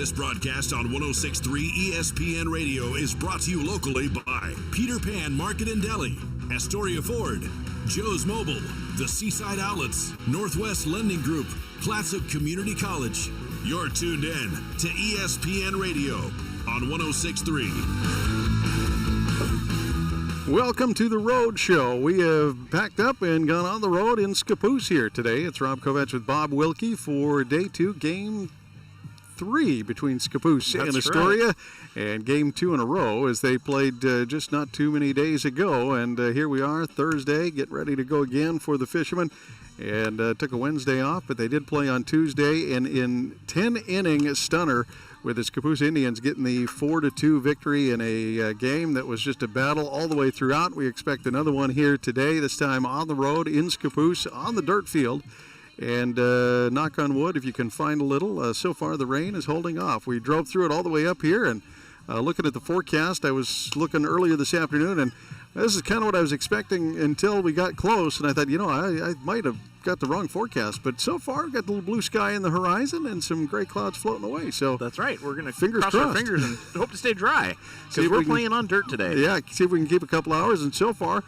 This broadcast on 106.3 ESPN Radio is brought to you locally by Peter Pan Market and Deli, Astoria Ford, Joe's Mobile, the Seaside Outlets, Northwest Lending Group, Clatsop Community College. You're tuned in to ESPN Radio on 106.3. Welcome to the Road Show. We have packed up and gone on the road in Scappoose here today. It's Rob Kovach with Bob Wilkie for Day 2, Game 3 between Scappoose and Astoria. Right. And Game 2 in a row as they played just not too many days ago. And here we are, Thursday, getting ready to go again for the Fishermen. And took a Wednesday off, but they did play on Tuesday. And in 10-inning stunner with the Scappoose Indians getting the 4-2 victory in a game that was just a battle all the way throughout. We expect another one here today, this time on the road in Scappoose on the dirt field. And knock on wood, if you can find a little, so far the rain is holding off. We drove through it all the way up here, and looking at the forecast, I was looking earlier this afternoon, and this is kind of what I was expecting until we got close, and I thought, I might have got the wrong forecast, but so far we've got the little blue sky in the horizon and some gray clouds floating away. So that's right. We're going to cross our fingers and hope to stay dry because we're playing on dirt today. Yeah, see if we can keep a couple hours. And so far,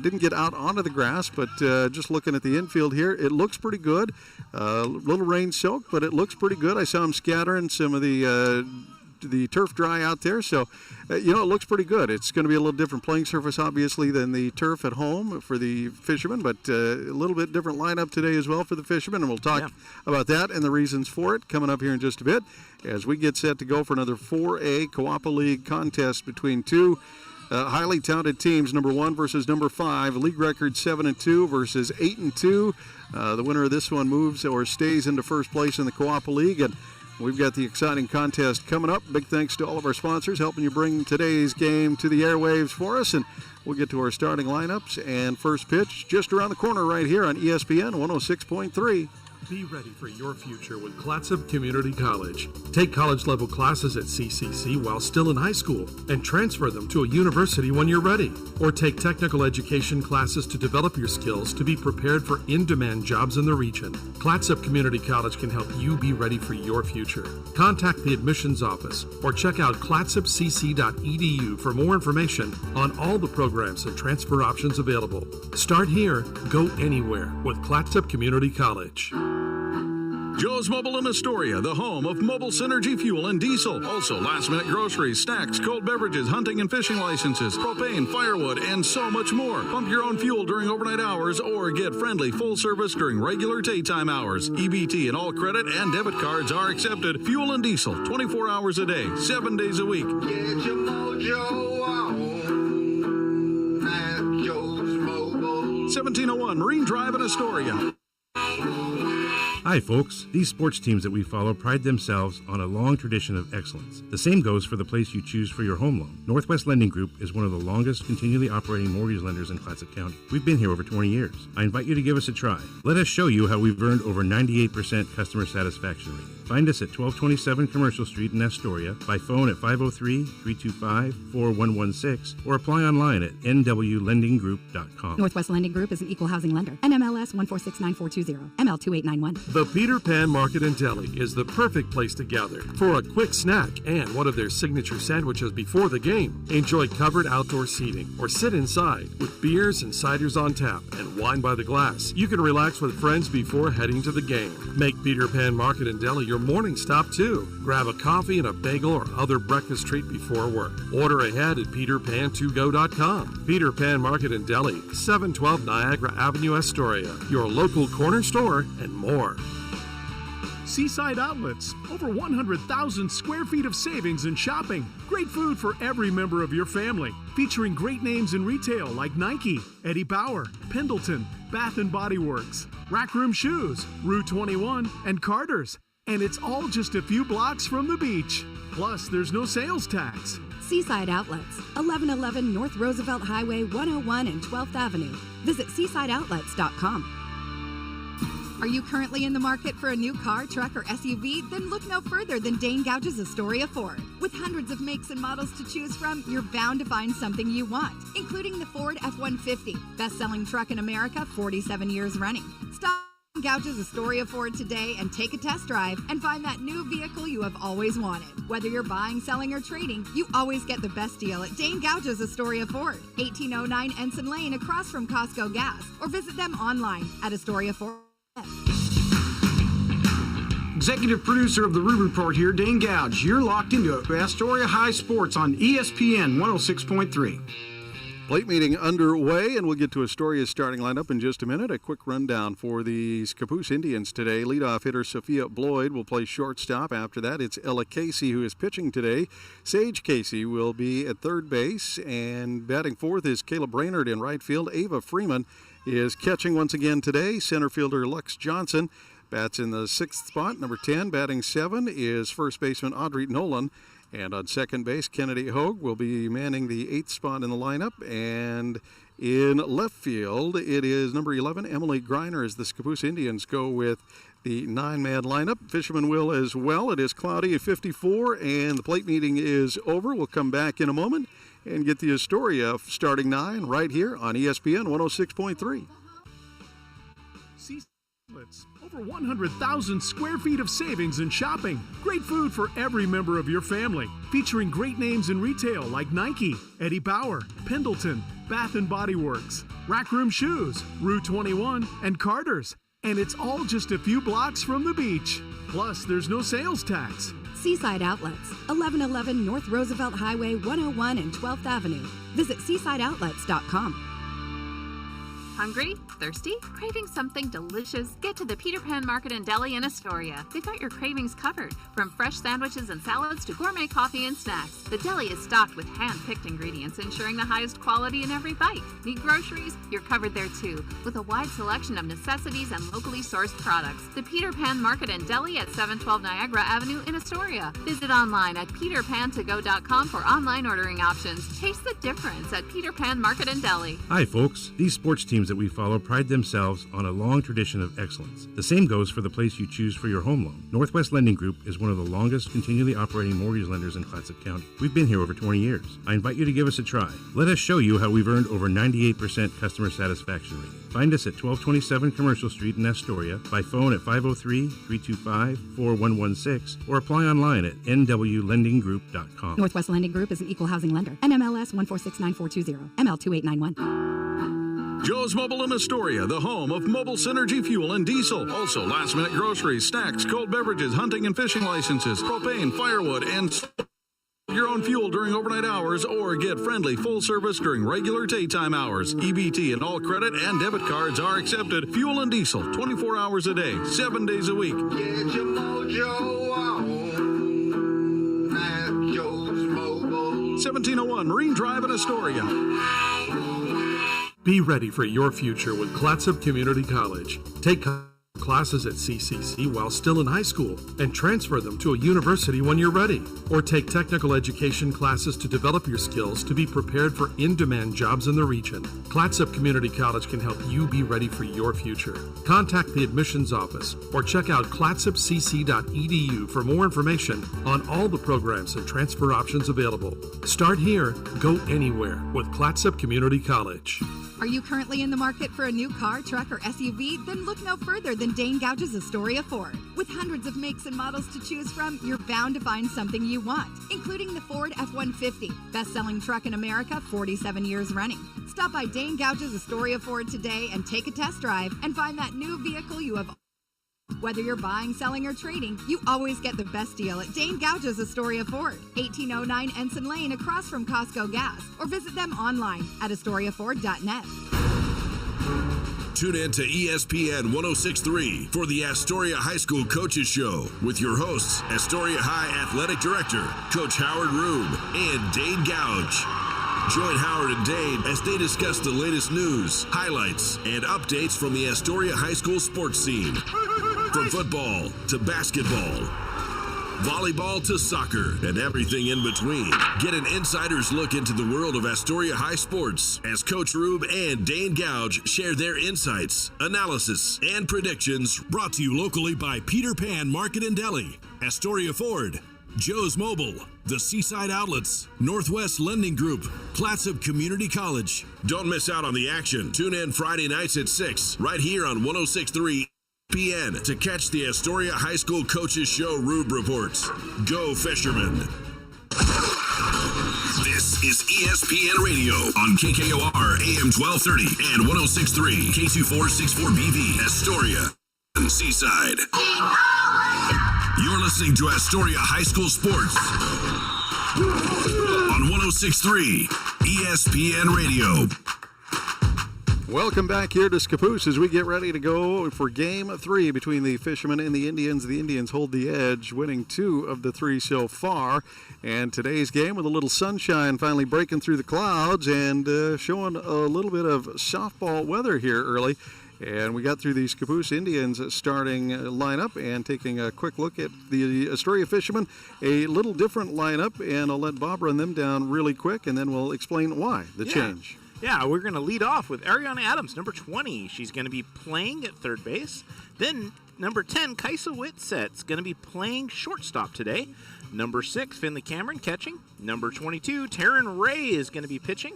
didn't get out onto the grass, but just looking at the infield here, it looks pretty good. Little rain soaked, but it looks pretty good. I saw them scattering some of the turf dry out there, so it looks pretty good. It's going to be a little different playing surface, obviously, than the turf at home for the Fishermen, but a little bit different lineup today as well for the Fishermen, and we'll talk about that and the reasons for it coming up here in just a bit as we get set to go for another 4A Coapa League contest between two highly touted teams, number 1 versus number 5, league record 7-2 versus 8-2. The winner of this one moves or stays into first place in the Coapa League, and we've got the exciting contest coming up. Big thanks to all of our sponsors helping you bring today's game to the airwaves for us. And we'll get to our starting lineups and first pitch just around the corner right here on ESPN 106.3. Be ready for your future with Clatsop Community College. Take college-level classes at CCC while still in high school and transfer them to a university when you're ready. Or take technical education classes to develop your skills to be prepared for in-demand jobs in the region. Clatsop Community College can help you be ready for your future. Contact the admissions office or check out clatsopcc.edu for more information on all the programs and transfer options available. Start here, go anywhere with Clatsop Community College. Joe's Mobile in Astoria, the home of mobile synergy fuel and diesel. Also, last-minute groceries, snacks, cold beverages, hunting and fishing licenses, propane, firewood, and so much more. Pump your own fuel during overnight hours or get friendly full service during regular daytime hours. EBT and all credit and debit cards are accepted. Fuel and diesel, 24 hours a day, 7 days a week. Get your mojo on at Joe's Mobile. 1701 Marine Drive in Astoria. Hi folks, these sports teams that we follow pride themselves on a long tradition of excellence. The same goes for the place you choose for your home loan. Northwest Lending Group is one of the longest continually operating mortgage lenders in Clatsop County. We've been here over 20 years. I invite you to give us a try. Let us show you how we've earned over 98% customer satisfaction rate. Find us at 1227 Commercial Street in Astoria by phone at 503-325-4116 or apply online at nwlendinggroup.com. Northwest Lending Group is an equal housing lender. NMLS 1469420, ML2891. The Peter Pan Market and Deli is the perfect place to gather for a quick snack and one of their signature sandwiches before the game. Enjoy covered outdoor seating or sit inside with beers and ciders on tap and wine by the glass. You can relax with friends before heading to the game. Make Peter Pan Market and Deli your morning stop too. Grab a coffee and a bagel or other breakfast treat before work. Order ahead at peterpan2go.com. Peter Pan Market and Deli, 712 Niagara Avenue, Astoria. Your local corner store and more. Seaside Outlets, over 100,000 square feet of savings and shopping. Great food for every member of your family. Featuring great names in retail like Nike, Eddie Bauer, Pendleton, Bath & Body Works, Rack Room Shoes, Rue 21, and Carter's. And it's all just a few blocks from the beach. Plus, there's no sales tax. Seaside Outlets, 1111 North Roosevelt Highway 101 and 12th Avenue. Visit seasideoutlets.com. Are you currently in the market for a new car, truck, or SUV? Then look no further than Dane Gouge's Astoria Ford. With hundreds of makes and models to choose from, you're bound to find something you want, including the Ford F-150, best-selling truck in America, 47 years running. Stop Gouge's Astoria Ford today and take a test drive and find that new vehicle you have always wanted. Whether you're buying, selling, or trading, you always get the best deal at Dane Gouge's Astoria Ford, 1809 Ensign Lane across from Costco Gas, or visit them online at Astoria Ford. Executive producer of the Rube Report here, Dane Gouge. You're locked into Astoria High Sports on ESPN 106.3. Plate meeting underway, and we'll get to Astoria's starting lineup in just a minute. A quick rundown for the Scappoose Indians today. Leadoff hitter Sophia Bloyd will play shortstop. After that, it's Ella Casey, who is pitching today. Sage Casey will be at third base, and batting fourth is Caleb Brainerd in right field. Ava Freeman is catching once again today. Center fielder Lux Johnson bats in the sixth spot. Number 10, batting 7, is first baseman Audrey Nolan. And on second base, Kennedy Hogue will be manning the 8th spot in the lineup. And in left field, it is number 11, Emily Greiner, as the Scappoose Indians go with the 9-man lineup. Fishermen will as well. It is cloudy at 54, and the plate meeting is over. We'll come back in a moment and get the Astoria starting 9 right here on ESPN 106.3. Over 100,000 square feet of savings and shopping. Great food for every member of your family. Featuring great names in retail like Nike, Eddie Bauer, Pendleton, Bath & Body Works, Rack Room Shoes, Rue 21, and Carter's. And it's all just a few blocks from the beach. Plus, there's no sales tax. Seaside Outlets, 1111 North Roosevelt Highway 101 and 12th Avenue. Visit seasideoutlets.com. Hungry? Thirsty? Craving something delicious? Get to the Peter Pan Market and Deli in Astoria. They've got your cravings covered, from fresh sandwiches and salads to gourmet coffee and snacks. The deli is stocked with hand-picked ingredients, ensuring the highest quality in every bite. Need groceries? You're covered there too, with a wide selection of necessities and locally sourced products. The Peter Pan Market and Deli at 712 Niagara Avenue in Astoria. Visit online at peterpantogo.com for online ordering options. Taste the difference at Peter Pan Market and Deli. Hi, folks. These sports teams that we follow pride themselves on a long tradition of excellence. The same goes for the place you choose for your home loan. Northwest Lending Group is one of the longest continually operating mortgage lenders in Clatsop County. We've been here over 20 years. I invite you to give us a try. Let us show you how we've earned over 98% customer satisfaction rating. Find us at 1227 Commercial Street in Astoria, by phone at 503-325-4116, or apply online at nwlendinggroup.com. Northwest Lending Group is an equal housing lender. NMLS 1469420, ML2891. Joe's Mobile in Astoria, the home of Mobile Synergy Fuel and Diesel. Also, last-minute groceries, snacks, cold beverages, hunting and fishing licenses, propane, firewood, and your own fuel during overnight hours, or get friendly full service during regular daytime hours. EBT and all credit and debit cards are accepted. Fuel and diesel, 24 hours a day, 7 days a week. Get your mojo on at Joe's Mobile. 1701 Marine Drive in Astoria. Be ready for your future with Clatsop Community College. Take classes at CCC while still in high school and transfer them to a university when you're ready. Or take technical education classes to develop your skills to be prepared for in-demand jobs in the region. Clatsop Community College can help you be ready for your future. Contact the admissions office or check out clatsopcc.edu for more information on all the programs and transfer options available. Start here, go anywhere with Clatsop Community College. Are you currently in the market for a new car, truck, or SUV? Then look no further than Dane Gouge's Astoria Ford. With hundreds of makes and models to choose from, you're bound to find something you want, including the Ford F-150, best-selling truck in America, 47 years running. Stop by Dane Gouge's Astoria Ford today and take a test drive and find that new vehicle you have. Whether you're buying, selling, or trading, you always get the best deal at Dane Gouge's Astoria Ford, 1809 Ensign Lane across from Costco Gas, or visit them online at AstoriaFord.net. Tune in to ESPN 106.3 for the Astoria High School Coaches Show with your hosts, Astoria High Athletic Director, Coach Howard Rube, and Dane Gouge. Join Howard and Dane as they discuss the latest news, highlights, and updates from the Astoria High School sports scene. From football to basketball, volleyball to soccer, and everything in between. Get an insider's look into the world of Astoria High sports as Coach Rube and Dane Gouge share their insights, analysis, and predictions, brought to you locally by Peter Pan Market and Deli, Astoria Ford, Joe's Mobile, the Seaside Outlets, Northwest Lending Group, Clatsop Community College. Don't miss out on the action. Tune in Friday nights at 6, right here on 106.3 ESPN to catch the Astoria High School Coaches Show Rube Reports. Go Fishermen! This is ESPN Radio on KKOR AM 1230 and 106.3 K2464BV Astoria and Seaside. You're listening to Astoria High School Sports on 106.3 ESPN Radio. Welcome back here to Scappoose as we get ready to go for Game 3 between the Fishermen and the Indians. The Indians hold the edge, winning 2 of the 3 so far. And today's game with a little sunshine finally breaking through the clouds and showing a little bit of softball weather here early. And we got through the Scappoose Indians starting lineup and taking a quick look at the Astoria Fishermen. A little different lineup, and I'll let Bob run them down really quick, and then we'll explain why the change. Yeah, we're going to lead off with Ariana Adams, number 20. She's going to be playing at third base. Then number 10, Kaisa Whitsett's going to be playing shortstop today. Number 6, Finley Cameron catching. Number 22, Taryn Ray is going to be pitching.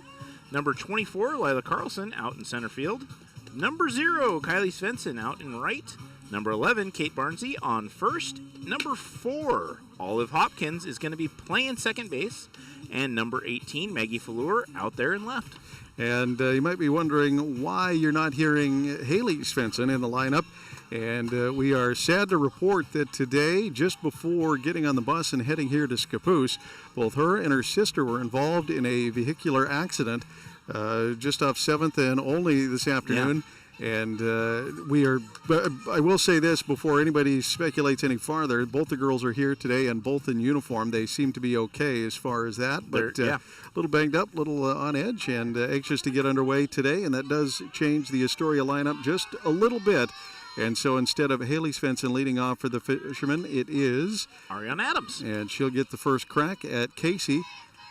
Number 24, Lila Carlson out in center field. Number 0, Kylie Svensson out in right. Number 11, Kate Barnsey on first. Number 4, Olive Hopkins is going to be playing second base. And number 18, Maggie Fallour out there in left. And you might be wondering why you're not hearing Haley Svensson in the lineup. And we are sad to report that today, just before getting on the bus and heading here to Scappoose, both her and her sister were involved in a vehicular accident just off 7th and Olney this afternoon. Yeah. And but I will say this before anybody speculates any farther, both the girls are here today and both in uniform. They seem to be okay as far as that, but a little banged up, a little on edge, and anxious to get underway today, and that does change the Astoria lineup just a little bit. And so instead of Haley Svensson leading off for the Fishermen, it is Ariana Adams. And she'll get the first crack at Casey,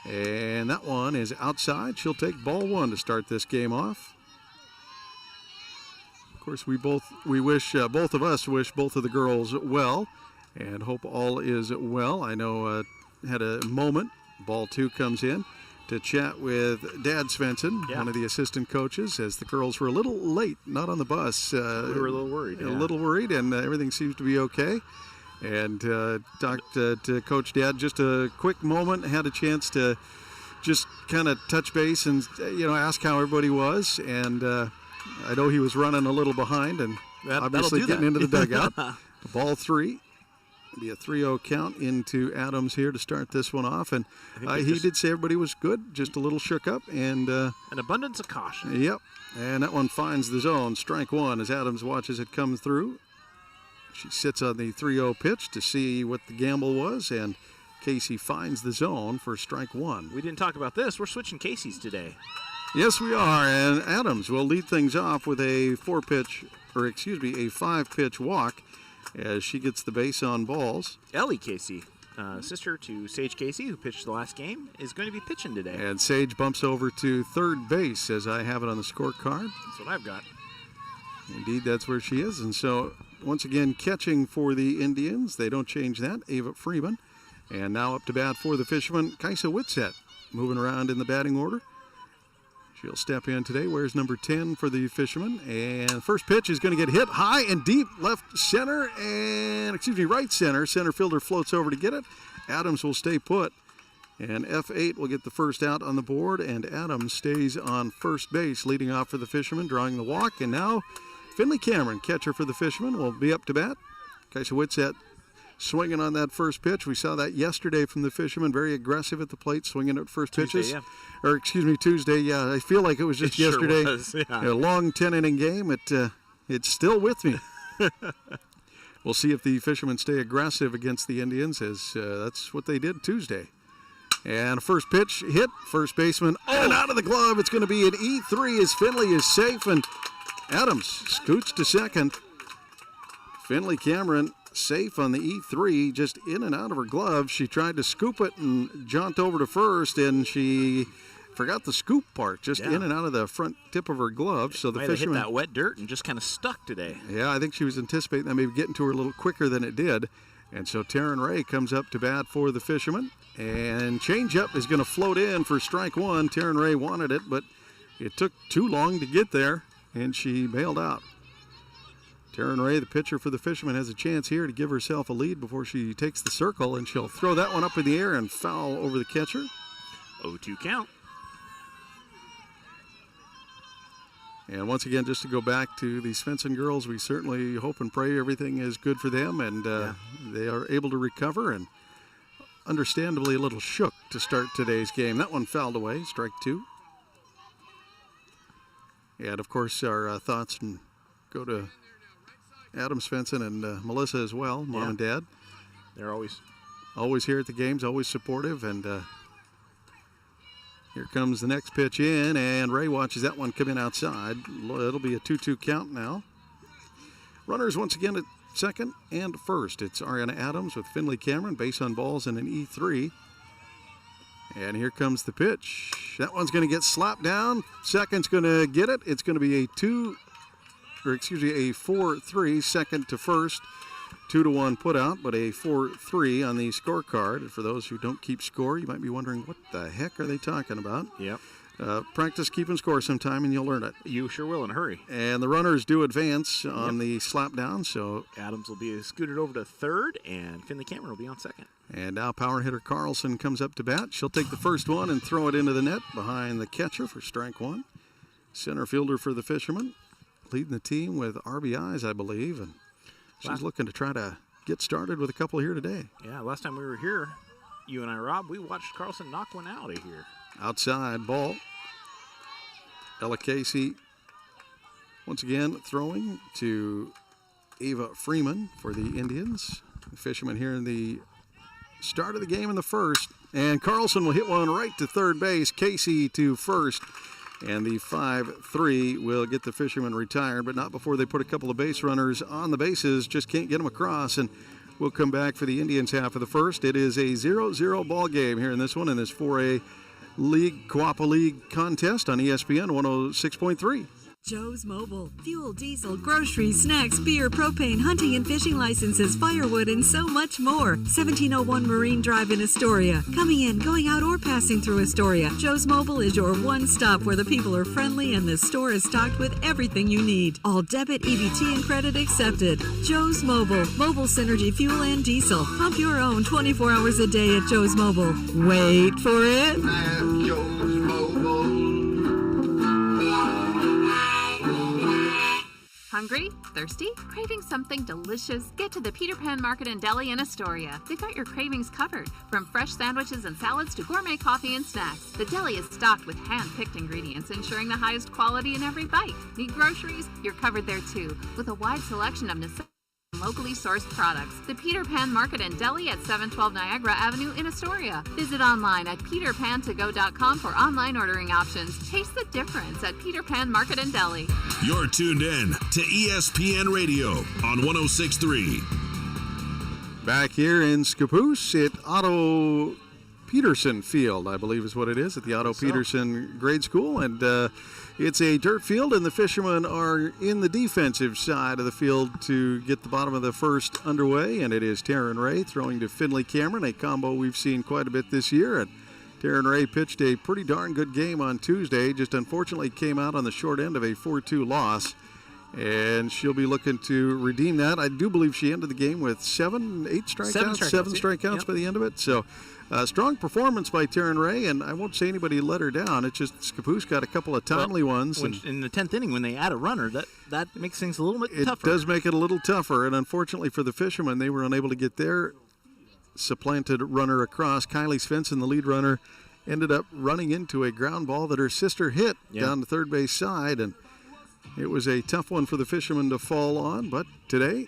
and that one is outside. She'll take ball 1 to start this game off. Of course, we wish both of us wish both of the girls well, and hope all is well. I know had a moment. Ball 2 comes in to chat with Dad Svensson, one of the assistant coaches, as the girls were a little late, not on the bus. We were a little worried. A little worried, and everything seems to be okay. And talked to Coach Dad just a quick moment. Had a chance to just kind of touch base and ask how everybody was, and. I know he was running a little behind and obviously getting into the dugout. Ball 3. Be a 3-0 count into Adams here to start this one off. And he did say everybody was good, just a little shook up. And an abundance of caution. Yep. And that one finds the zone. Strike 1 as Adams watches it come through. She sits on the 3-0 pitch to see what the gamble was. And Casey finds the zone for strike 1. We didn't talk about this. We're switching Casey's today. Yes, we are, and Adams will lead things off with a 5-pitch walk as she gets the base on balls. Ellie Casey, sister to Sage Casey, who pitched the last game, is going to be pitching today. And Sage bumps over to third base as I have it on the scorecard. That's what I've got. Indeed, that's where she is. And so, once again, catching for the Indians. They don't change that. Ava Freeman. And now up to bat for the Fishermen, Kaisa Whitsett, moving around in the batting order. She'll step in today. Wears number 10 for the Fishermen. And first pitch is going to get hit high and deep left center right center. Center fielder floats over to get it. Adams will stay put. And F8 will get the first out on the board. And Adams stays on first base, leading off for the Fishermen, drawing the walk. And now Finley Cameron, catcher for the Fishermen, will be up to bat. Kaisa Whitsett swinging on that first pitch. We saw that yesterday from the Fishermen, very aggressive at the plate, swinging at first pitches. Tuesday. Yeah, I feel like it was just yesterday. Sure was, yeah. A long 10-inning game. It's still with me. We'll see if the Fishermen stay aggressive against the Indians, as that's what they did Tuesday. And first pitch hit, first baseman, and out of the glove. It's going to be an E3 as Finley is safe, and Adams scoots to second. Finley Cameron safe on the E3, just in and out of her glove. She tried to scoop it and jaunt over to first, and she forgot the scoop part, just in and out of the front tip of her glove. So the Fishermen hit that wet dirt and just kind of stuck today. Yeah, I think she was anticipating that maybe getting to her a little quicker than it did. And so Taryn Ray comes up to bat for the Fishermen, and changeup is going to float in for strike 1. Taryn Ray wanted it, but it took too long to get there, and she bailed out. Taryn Ray, the pitcher for the Fishermen, has a chance here to give herself a lead before she takes the circle, and she'll throw that one up in the air and foul over the catcher. 0-2 count. And once again, just to go back to the Svensson girls, we certainly hope and pray everything is good for them, and they are able to recover, and understandably a little shook to start today's game. That one fouled away, strike 2. And, of course, our thoughts go to Adam Svensson and Melissa as well, Mom and Dad. They're always here at the games, always supportive, and here comes the next pitch in, and Ray watches that one come in outside. It'll be a 2-2 count now. Runners once again at second and first. It's Ariana Adams with Finley Cameron, base on balls and an E3. And here comes the pitch. That one's going to get slapped down. Second's going to get it. It's going to be a 4-3, second to first. 2-1 put out, but a 4-3 on the scorecard. And for those who don't keep score, you might be wondering, what the heck are they talking about? Yep. Practice keeping score sometime, and you'll learn it. You sure will in a hurry. And the runners do advance on the slap down, so Adams will be scooted over to third, and Finley Cameron will be on second. And now power hitter Carlson comes up to bat. She'll take the first one and throw it into the net behind the catcher for strike 1. Center fielder for the Fishermen, leading the team with RBIs, I believe, and she's looking to try to get started with a couple here today. Yeah, last time we were here, you and I, Rob, we watched Carlson knock one out of here. Outside ball. Ella Casey once again throwing to Ava Freeman for the Indians. The Fishermen here in the start of the game in the first. And Carlson will hit one right to third base. Casey to first. And the 5-3 will get the Fishermen retired, but not before they put a couple of base runners on the bases. Just can't get them across. And we'll come back for the Indians half of the first. It is a 0-0 ball game here in this one, in this 4A League, Coapa League contest on ESPN 106.3. Joe's Mobile. Fuel, diesel, groceries, snacks, beer, propane, hunting and fishing licenses, firewood, and so much more. 1701 Marine Drive in Astoria. Coming in, going out, or passing through Astoria. Joe's Mobile is your one stop where the people are friendly and the store is stocked with everything you need. All debit, EBT, and credit accepted. Joe's Mobile. Mobile Synergy Fuel and Diesel. Pump your own 24 hours a day at Joe's Mobile. Wait for it. At Joe's Mobile. Hungry? Thirsty? Craving something delicious? Get to the Peter Pan Market and Deli in Astoria. They've got your cravings covered. From fresh sandwiches and salads to gourmet coffee and snacks. The deli is stocked with hand-picked ingredients, ensuring the highest quality in every bite. Need groceries? You're covered there too, with a wide selection of necessities and locally sourced products. The Peter Pan Market and Deli at 712 Niagara Avenue in Astoria. Visit online at peterpantogo.com for online ordering options. Taste the difference at Peter Pan Market and Deli. You're tuned in to ESPN Radio on 106.3. Back here in Scappoose at Otto Peterson Field, I believe is what it is, at the Otto Peterson Grade School. And it's a dirt field, and the Fishermen are in the defensive side of the field to get the bottom of the first underway. And it is Taryn Ray throwing to Finley Cameron, a combo we've seen quite a bit this year. And Taryn Ray pitched a pretty darn good game on Tuesday, just unfortunately came out on the short end of a 4-2 loss. And she'll be looking to redeem that. I do believe she ended the game with seven strikeouts by the end of it. So strong performance by Taryn Ray, and I won't say anybody let her down. It's just Scappoose got a couple of timely ones. In the 10th inning, when they add a runner, that makes things a little bit tougher. It does make it a little tougher, and unfortunately for the Fishermen, they were unable to get their supplanted runner across. Kylie Svensson, the lead runner, ended up running into a ground ball that her sister hit down the third base side, and it was a tough one for the Fishermen to fall on. But today,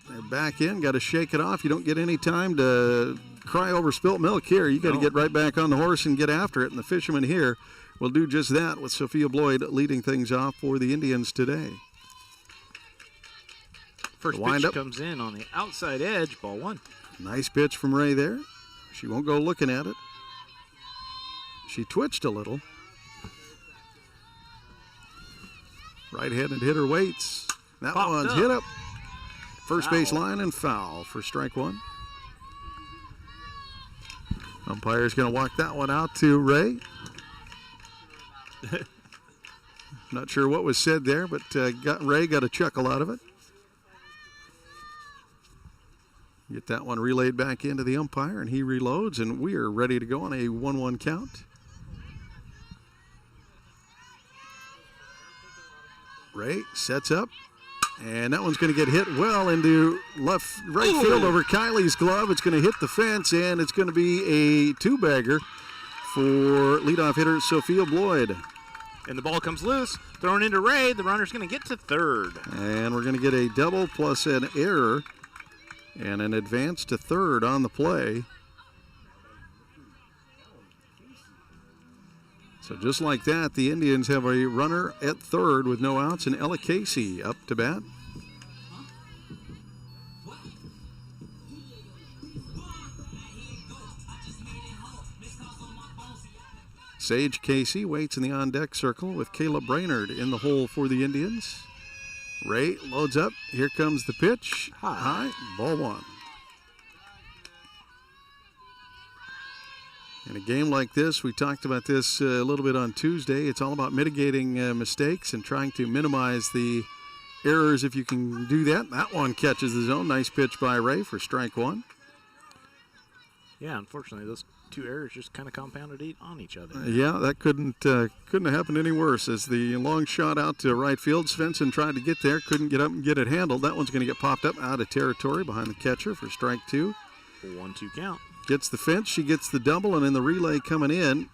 they're back in, got to shake it off. You don't get any time to cry over spilt milk here. You got to get right back on the horse and get after it, and the Fishermen here will do just that, with Sophia Bloyd leading things off for the Indians today. First pitch comes in on the outside edge, ball 1. Nice pitch from Ray there. She won't go looking at it. She twitched a little. Right-handed hitter waits. That one's hit up. First base line and foul for strike 1. Umpire's going to walk that one out to Ray. Not sure what was said there, but Ray got a chuckle out of it. Get that one relayed back into the umpire, and he reloads, and we are ready to go on a 1-1 count. Ray sets up, and that one's going to get hit well into right field over Kylie's glove. It's going to hit the fence, and it's going to be a two-bagger for leadoff hitter Sophia Bloyd. And the ball comes loose, thrown into Ray. The runner's going to get to third. And we're going to get a double plus an error and an advance to third on the play. So just like that, the Indians have a runner at third with no outs, and Ella Casey up to bat. Sage Casey waits in the on-deck circle with Kayla Brainerd in the hole for the Indians. Ray loads up. Here comes the pitch. High. Ball one. In a game like this, we talked about this a little bit on Tuesday. It's all about mitigating mistakes and trying to minimize the errors if you can do that. That one catches the zone. Nice pitch by Ray for strike one. Yeah, unfortunately, those two errors just kind of compounded on each other. Yeah, that couldn't have happened any worse. As the long shot out to right field, Svensson tried to get there, couldn't get up and get it handled. That one's going to get popped up out of territory behind the catcher for strike two. 1-2 count. Gets the fence, she gets the double, and in the relay coming in,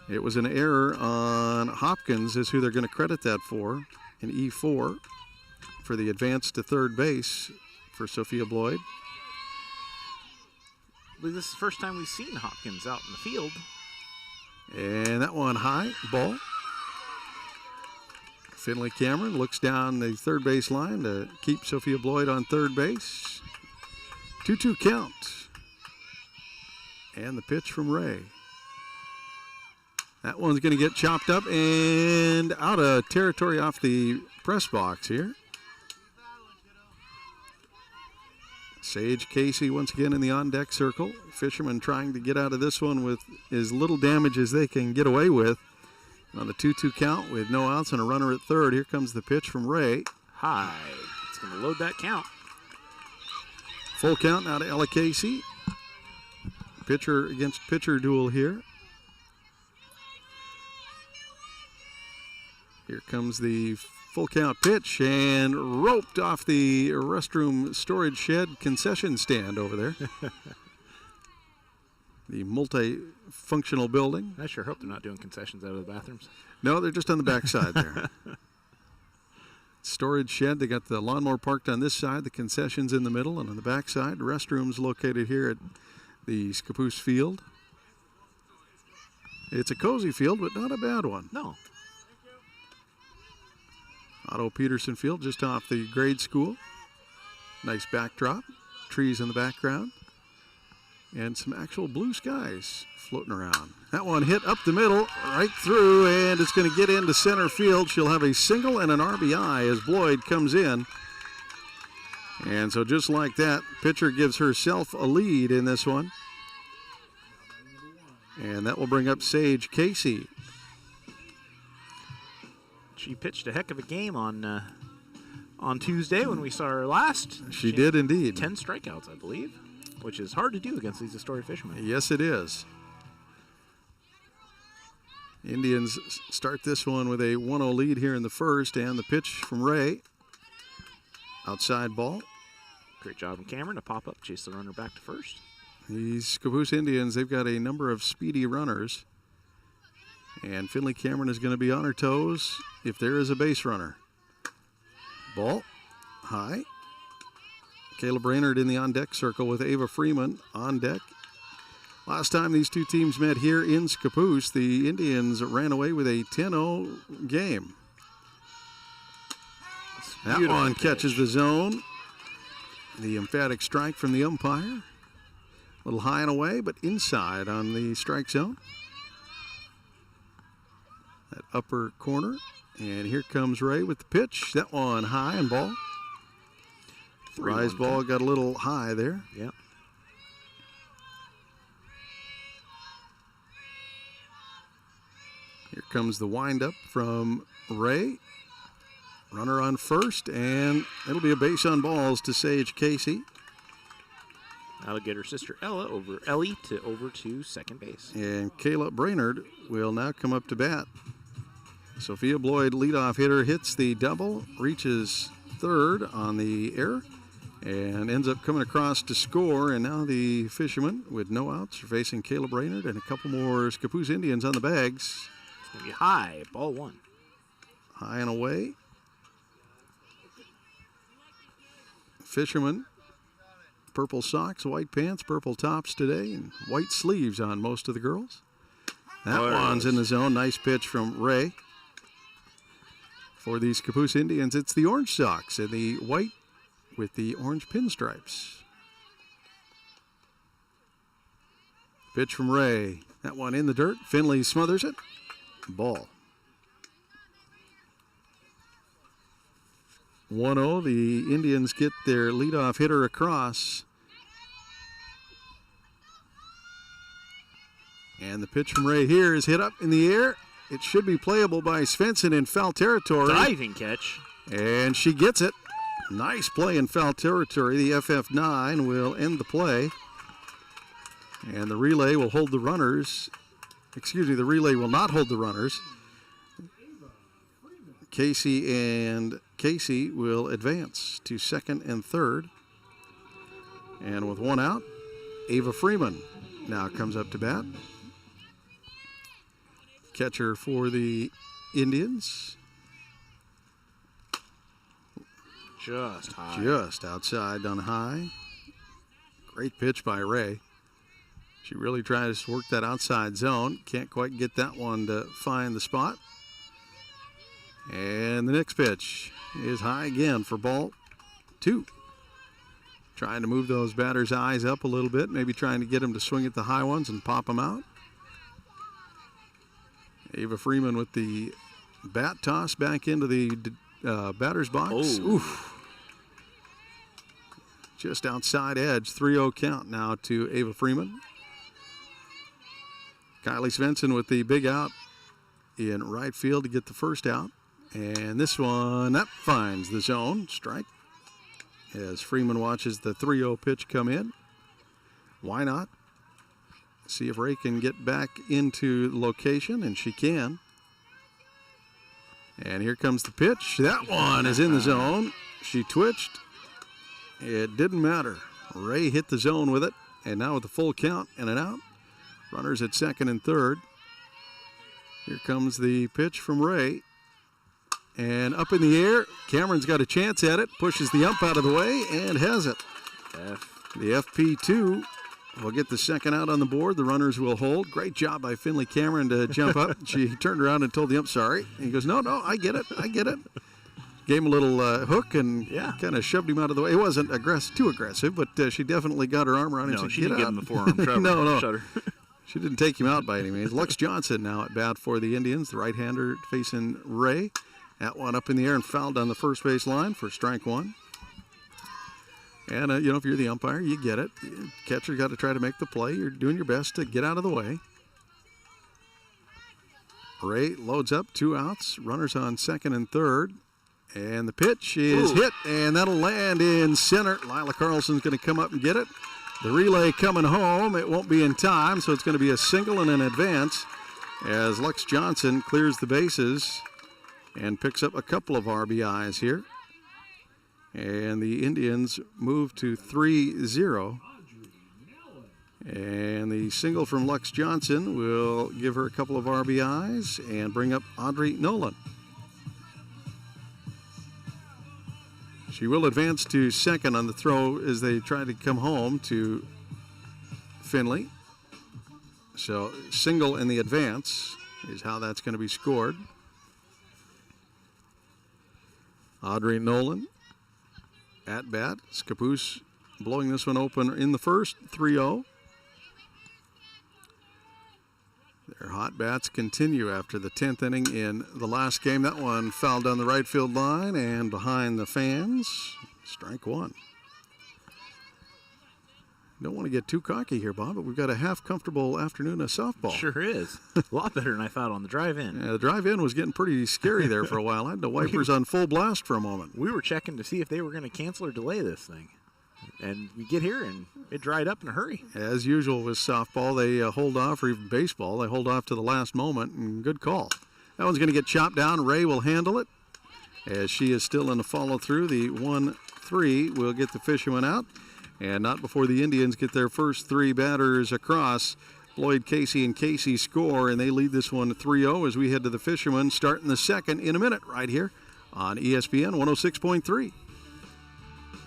it was an error on Hopkins is who they're going to credit that for, in E4 for the advance to third base for Sophia Bloyd. I believe this is the first time we've seen Hopkins out in the field. And that one high, ball. Finley Cameron looks down the third base line to keep Sophia Bloyd on third base. 2-2 count. And the pitch from Ray. That one's going to get chopped up and out of territory off the press box here. Sage Casey once again in the on-deck circle. Fishermen trying to get out of this one with as little damage as they can get away with. On the 2-2 count with no outs and a runner at third, here comes the pitch from Ray. High. It's going to load that count. Full count now to Ella Casey. Pitcher against pitcher duel here. Here comes the full count pitch and roped off the restroom storage shed concession stand over there. The multi-functional building. I sure hope they're not doing concessions out of the bathrooms. No, they're just on the back side there. Storage shed. They got the lawnmower parked on this side, the concessions in the middle, and on the back side, restrooms located here at the Scappoose field. It's a cozy field, but not a bad one. No. Otto Peterson Field, just off the grade school. Nice backdrop, trees in the background, and some actual blue skies floating around. That one hit up the middle, right through, and it's going to get into center field. She'll have a single and an RBI as Bloyd comes in. And so just like that, pitcher gives herself a lead in this one. And that will bring up Sage Casey. She pitched a heck of a game on Tuesday when we saw her last. She did indeed. 10 strikeouts, I believe, which is hard to do against these Astoria Fishermen. Yes, it is. Indians start this one with a 1-0 lead here in the first, and the pitch from Ray. Outside ball. Great job from Cameron to pop up, chase the runner back to first. These Scappoose Indians, they've got a number of speedy runners. And Finley Cameron is going to be on her toes if there is a base runner. Ball. High. Kayla Brainerd in the on-deck circle with Ava Freeman on deck. Last time these two teams met here in Scappoose, the Indians ran away with a 10-0 game. That one catches the zone. The emphatic strike from the umpire. A little high and away, but inside on the strike zone. That upper corner. And here comes Ray with the pitch. That one high and ball. Rise ball got a little high there. Yep. Here comes the windup from Ray. Runner on first, and it'll be a base on balls to Sage Casey. That'll get her sister Ellie over to second base. And Kayla Brainerd will now come up to bat. Sophia Bloyd, leadoff hitter, hits the double, reaches third on the error, and ends up coming across to score. And now the Fishermen, with no outs, are facing Kayla Brainerd and a couple more Scappoose Indians on the bags. It's going to be high, ball one. High and away. Fishermen, purple socks, white pants, purple tops today, and white sleeves on most of the girls. That one's in the zone. Nice pitch from Ray. For the Scappoose Indians, it's the orange socks and the white with the orange pinstripes. Pitch from Ray. That one in the dirt. Finley smothers it. Ball. 1-0. The Indians get their leadoff hitter across. And the pitch from Ray here is hit up in the air. It should be playable by Svensson in foul territory. Diving catch. And she gets it. Nice play in foul territory. The FF9 will end the play. And the relay will hold the runners. The relay will not hold the runners. Casey and Casey will advance to second and third. And with one out, Ava Freeman now comes up to bat. Catcher for the Indians. Just high. Just outside on high. Great pitch by Ray. She really tries to work that outside zone. Can't quite get that one to find the spot. And the next pitch is high again for ball 2. Trying to move those batters' eyes up a little bit. Maybe trying to get them to swing at the high ones and pop them out. Ava Freeman with the bat toss back into the batter's box. Oh. Oof. Just outside edge. 3-0 count now to Ava Freeman. Kylie Svensson with the big out in right field to get the first out. And this one, that finds the zone. Strike. As Freeman watches the 3-0 pitch come in. Why not? See if Ray can get back into location, and she can. And here comes the pitch. That one is in the zone. She twitched. It didn't matter. Ray hit the zone with it, and now with a full count and an out. Runners at second and third. Here comes the pitch from Ray. And up in the air, Cameron's got a chance at it, pushes the ump out of the way, and has it. The FP2 will get the second out on the board. The runners will hold. Great job by Finley Cameron to jump up. She turned around and told the ump, sorry. And he goes, no, I get it. Gave him a little hook and kind of shoved him out of the way. It wasn't too aggressive, but she definitely got her arm around him. No, and she said, didn't get give out. him the forearm. Trevor. No. Shut her. She didn't take him out by any means. Lux Johnson now at bat for the Indians. The right-hander facing Ray. That one up in the air and fouled on the first base line for strike one. And, if you're the umpire, you get it. Catcher got to try to make the play. You're doing your best to get out of the way. Ray loads up, 2 outs. Runners on second and third. And the pitch is hit, and that'll land in center. Lila Carlson's going to come up and get it. The relay coming home. It won't be in time, so it's going to be a single and an advance as Lux Johnson clears the bases and picks up a couple of RBIs here. And the Indians move to 3-0. And the single from Lux Johnson will give her a couple of RBIs and bring up Audrey Nolan. She will advance to second on the throw as they try to come home to Finley. So single in the advance is how that's going to be scored. Audrey Nolan at bat. Scappoose blowing this one open in the first, 3-0. Their hot bats continue after the 10th inning in the last game. That one fouled down the right field line and behind the fans. Strike one. Don't want to get too cocky here, Bob, but we've got a half comfortable afternoon of softball. Sure is. A lot better than I thought on the drive-in. Yeah, the drive-in was getting pretty scary there for a while. I had the wipers on full blast for a moment. We were checking to see if they were going to cancel or delay this thing. And we get here, and it dried up in a hurry. As usual with softball, they hold off, or even baseball, they hold off to the last moment, and good call. That one's going to get chopped down. Ray will handle it as she is still in the follow-through. The 1-3 will get the Fishermen out, and not before the Indians get their first three batters across. Lloyd, Casey, and Casey score, and they lead this one 3-0 as we head to the Fishermen, starting the second in a minute right here on ESPN 106.3.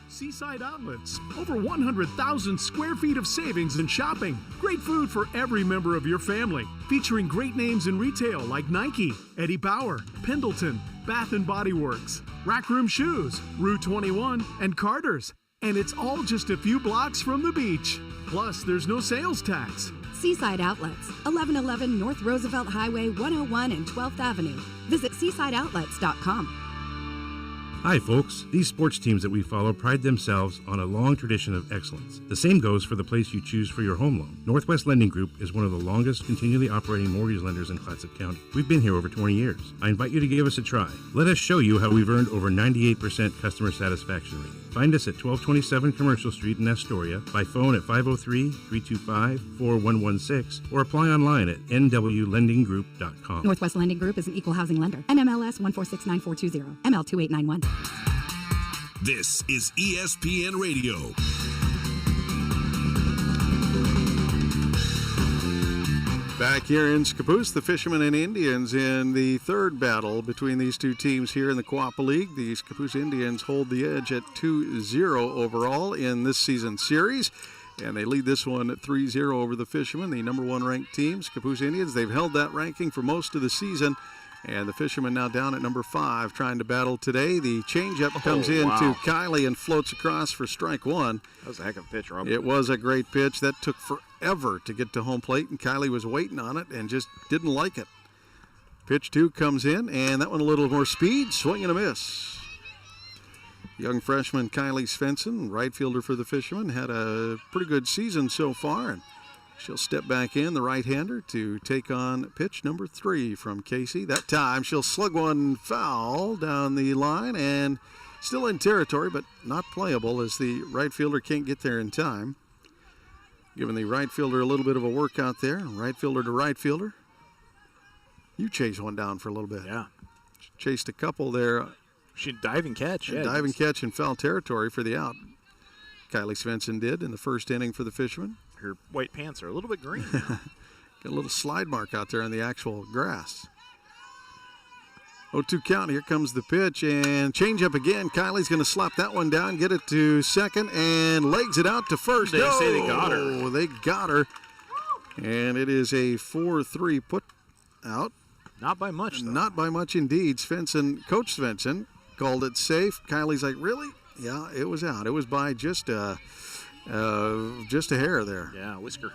Seaside Outlets. Over 100,000 square feet of savings and shopping. Great food for every member of your family. Featuring great names in retail like Nike, Eddie Bauer, Pendleton, Bath & Body Works, Rack Room Shoes, Rue 21, and Carter's. And it's all just a few blocks from the beach. Plus, there's no sales tax. Seaside Outlets, 1111 North Roosevelt Highway 101 and 12th Avenue. Visit seasideoutlets.com. Hi, folks. These sports teams that we follow pride themselves on a long tradition of excellence. The same goes for the place you choose for your home loan. Northwest Lending Group is one of the longest continually operating mortgage lenders in Clatsop County. We've been here over 20 years. I invite you to give us a try. Let us show you how we've earned over 98% customer satisfaction rating. Find us at 1227 Commercial Street in Astoria, by phone at 503-325-4116, or apply online at nwlendinggroup.com. Northwest Lending Group is an equal housing lender. NMLS 1469420, ML2891. This is ESPN Radio. Back here in Scappoose, the Fishermen and Indians in the third battle between these two teams here in the Quappa League. The Scappoose Indians hold the edge at 2-0 overall in this season's series, and they lead this one at 3-0 over the Fishermen, the number one ranked team, Scappoose Indians. They've held that ranking for most of the season, and the Fishermen now down at number 5 trying to battle today. The changeup comes in to Kylie and floats across for strike one. That was a heck of a pitch, Rob. It was a great pitch. That took forever to get to home plate, and Kylie was waiting on it and just didn't like it. Pitch 2 comes in, and that one a little more speed, swing and a miss. Young freshman Kylie Svensson, right fielder for the Fishermen, had a pretty good season so far, and she'll step back in, the right-hander, to take on pitch number 3 from Casey. That time she'll slug one foul down the line, and still in territory, but not playable as the right fielder can't get there in time. Giving the right fielder a little bit of a workout there. Right fielder to right fielder. You chase one down for a little bit. Yeah. Chased a couple there. She dive and catch. Yeah, dive and catch in foul territory for the out. Kylie Svensson did in the first inning for the Fishermen. Her white pants are a little bit green. Got a little slide mark out there on the actual grass. 0-2 count. Here comes the pitch and change up again. Kylie's going to slap that one down, get it to second, and legs it out to first. They say they got her. They got her. And it is a 4-3 put out. Not by much, though. Not by much indeed. Coach Svensson called it safe. Kylie's like, really? Yeah, it was out. It was by just a hair there. Yeah, whisker.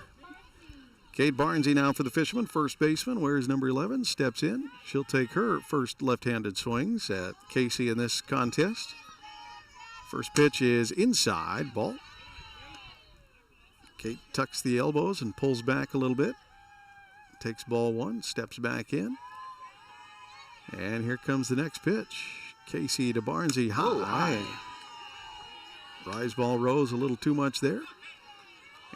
Kate Barnesy now for the Fishermen, first baseman. Where's number 11? Steps in. She'll take her first left-handed swings at Casey in this contest. First pitch is inside, ball. Kate tucks the elbows and pulls back a little bit. Takes ball one, steps back in. And here comes the next pitch. Casey to Barnesy, high. Rise ball rose a little too much there.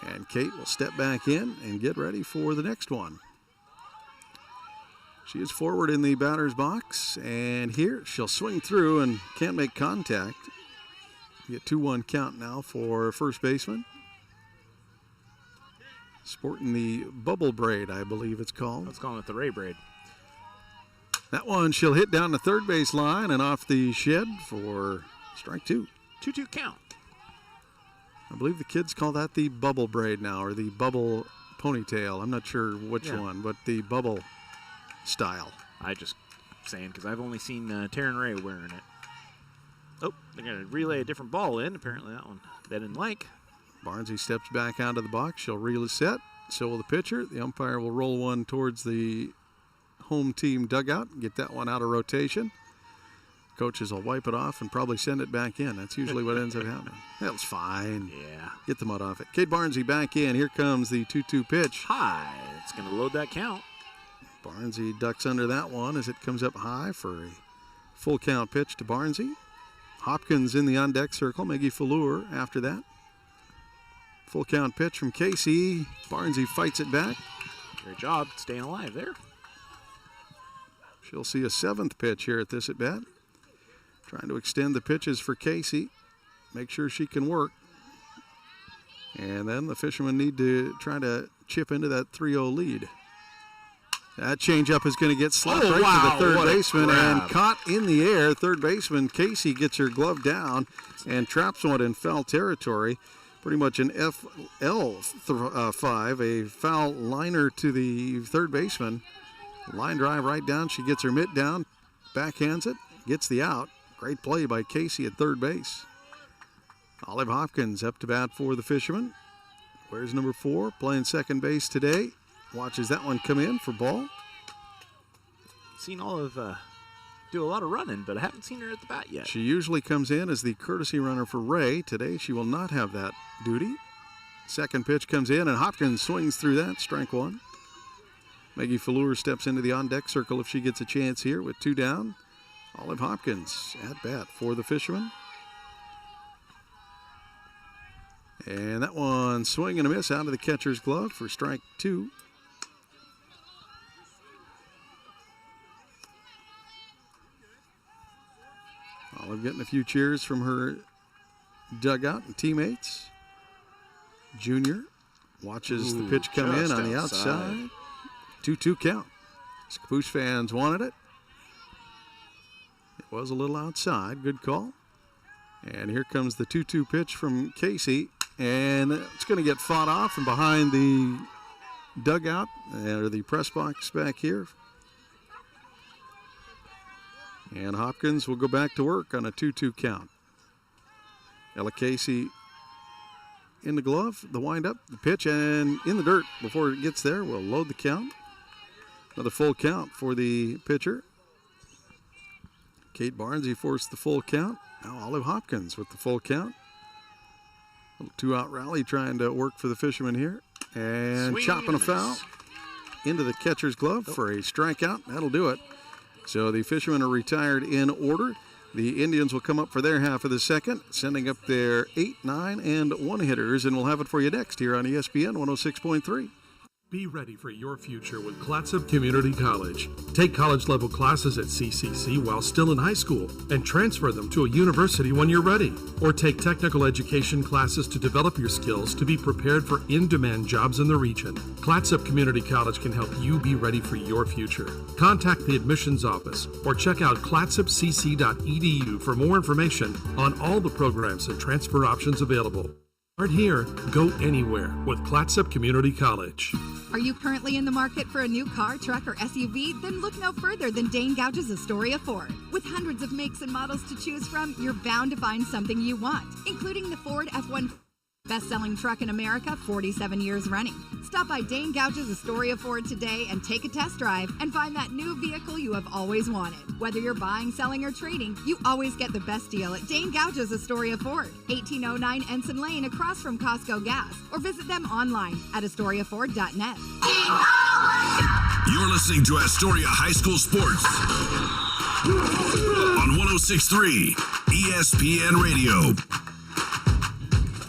And Kate will step back in and get ready for the next one. She is forward in the batter's box, and here she'll swing through and can't make contact. Get 2-1 count now for first baseman. Sporting the bubble braid, I believe it's called. Let's call it the Ray braid. That one she'll hit down the third base line and off the shed for strike 2. 2-2 count. I believe the kids call that the bubble braid now, or the bubble ponytail. I'm not sure which one, but the bubble style. I just saying because I've only seen Taryn Ray wearing it. Oh, they're going to relay a different ball in. Apparently that one they didn't like. Barnesy steps back out of the box. She'll reel a set. So will the pitcher. The umpire will roll one towards the home team dugout and get that one out of rotation. Coaches will wipe it off and probably send it back in. That's usually what ends up happening. That was fine. Yeah. Get the mud off it. Kate Barnesy back in. Here comes the 2-2 pitch. High. It's going to load that count. Barnesy ducks under that one as it comes up high for a full count pitch to Barnesy. Hopkins in the on-deck circle. Maggie Fallour after that. Full count pitch from Casey. Barnesy fights it back. Great job staying alive there. She'll see a 7th pitch here at this at-bat. Trying to extend the pitches for Casey. Make sure she can work. And then the Fishermen need to try to chip into that 3-0 lead. That changeup is going to get slapped to the third baseman and caught in the air. Third baseman Casey gets her glove down and traps one in foul territory. Pretty much an FL5, a foul liner to the third baseman. Line drive right down. She gets her mitt down, backhands it, gets the out. Great play by Casey at third base. Olive Hopkins up to bat for the Fishermen. Where's number 4? Playing second base today. Watches that one come in for ball. Seen Olive do a lot of running, but I haven't seen her at the bat yet. She usually comes in as the courtesy runner for Ray. Today she will not have that duty. Second pitch comes in, and Hopkins swings through that. Strike one. Maggie Fallure steps into the on-deck circle if she gets a chance here with 2 down. Olive Hopkins at bat for the Fishermen. And that one swing and a miss out of the catcher's glove for strike 2. Olive getting a few cheers from her dugout and teammates. Junior watches the pitch come in on the outside. 2-2 count. Scappoose fans wanted it. It was a little outside. Good call. And here comes the 2-2 pitch from Casey. And it's going to get fought off and behind the dugout, or the press box back here. And Hopkins will go back to work on a 2-2 count. Ella Casey in the glove, the windup, the pitch, and in the dirt before it gets there. We'll load the count. Another full count for the pitcher. Kate Barnesy forced the full count. Now Olive Hopkins with the full count. A little 2-out rally trying to work for the Fishermen here. And Swing chopping a foul into the catcher's glove for a strikeout. That'll do it. So the Fishermen are retired in order. The Indians will come up for their half of the second, sending up their 8, 9, and 1 hitters, and we'll have it for you next here on ESPN 106.3. Be ready for your future with Clatsop Community College. Take college-level classes at CCC while still in high school and transfer them to a university when you're ready. Or take technical education classes to develop your skills to be prepared for in-demand jobs in the region. Clatsop Community College can help you be ready for your future. Contact the admissions office or check out clatsopcc.edu for more information on all the programs and transfer options available. Start here, go anywhere with Clatsop Community College. Are you currently in the market for a new car, truck, or SUV? Then look no further than Dane Gouge's Astoria Ford. With hundreds of makes and models to choose from, you're bound to find something you want, including the Ford F-150. Best-selling truck in America, 47 years running. Stop by Dane Gouge's Astoria Ford today and take a test drive and find that new vehicle you have always wanted. Whether you're buying, selling, or trading, you always get the best deal at Dane Gouge's Astoria Ford, 1809 Ensign Lane across from Costco Gas, or visit them online at AstoriaFord.net. You're listening to Astoria High School Sports on 106.3 ESPN Radio.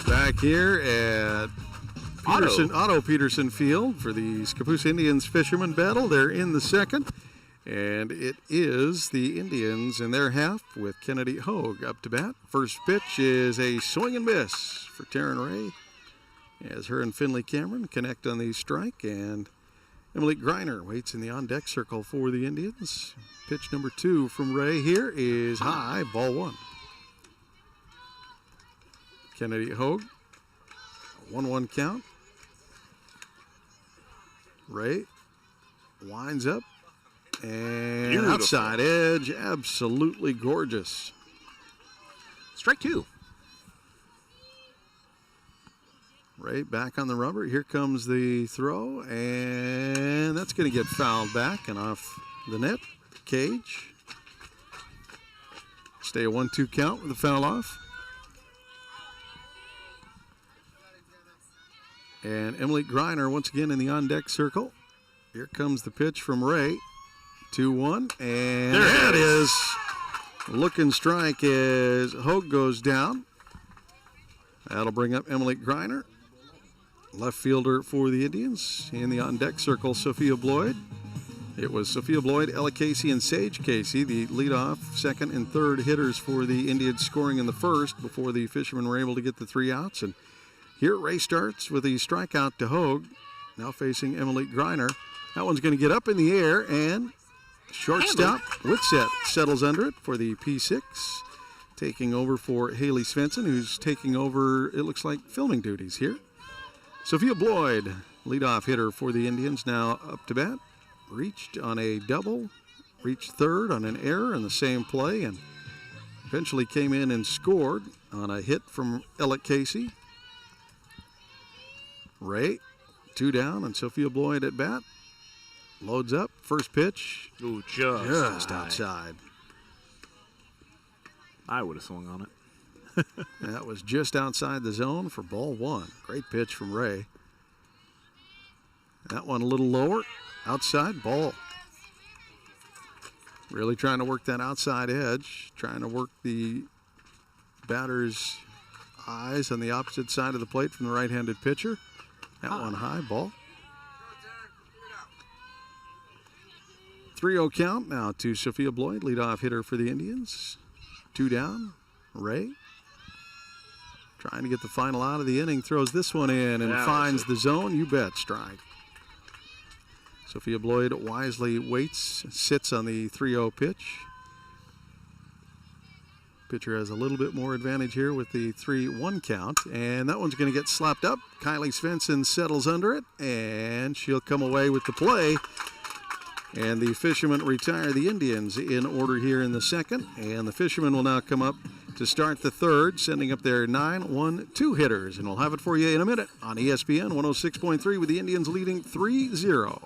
Back here at Otto Peterson Field for the Scappoose Indians Fishermen battle. They're in the second, and it is the Indians in their half with Kennedy Hogue up to bat. First pitch is a swing and miss for Taryn Ray as her and Finley Cameron connect on the strike, and Emily Greiner waits in the on-deck circle for the Indians. Pitch number 2 from Ray here is high, ball 1. Kennedy Hogue, 1-1 count. Ray winds up and beautiful. Outside edge, absolutely gorgeous. Strike 2. Ray back on the rubber. Here comes the throw, and that's going to get fouled back and off the net. Cage. Stay a 1-2 count with the foul off. And Emily Greiner once again in the on-deck circle. Here comes the pitch from Ray. 2-1, and that is looking strike as Hogue goes down. That'll bring up Emily Greiner. left fielder for the Indians. In the on-deck circle, Sophia Bloyd. It was Sophia Bloyd, Ella Casey, and Sage Casey, the leadoff, second and third hitters for the Indians, scoring in the first before the Fishermen were able to get the 3 outs. And here Ray starts with a strikeout to Hogue, now facing Emily Greiner. That one's going to get up in the air, and shortstop Whitsett settles under it for the P6, taking over for Haley Svensson, who's taking over, it looks like, filming duties here. Sophia Bloyd, leadoff hitter for the Indians, now up to bat. Reached on a double, reached third on an error in the same play, and eventually came in and scored on a hit from Ella Casey. Ray, 2 down, and Sophia Bloyd at bat. Loads up, first pitch. Ooh, just outside. I would have swung on it. That was just outside the zone for ball 1. Great pitch from Ray. That one a little lower. Outside ball. Really trying to work that outside edge, trying to work the batter's eyes on the opposite side of the plate from the right-handed pitcher. That one high, ball. 3-0 count now to Sophia Bloyd, leadoff hitter for the Indians. 2 down, Ray. Trying to get the final out of the inning, throws this one in and finds the zone. You bet, strike. Sophia Bloyd wisely waits, sits on the 3-0 pitch. Pitcher has a little bit more advantage here with the 3-1 count, and that one's going to get slapped up. Kylie Svensson settles under it, and she'll come away with the play. And the Fishermen retire the Indians in order here in the second, and the Fishermen will now come up to start the third, sending up their 9-1-2 hitters, and we'll have it for you in a minute on ESPN 106.3 with the Indians leading 3-0.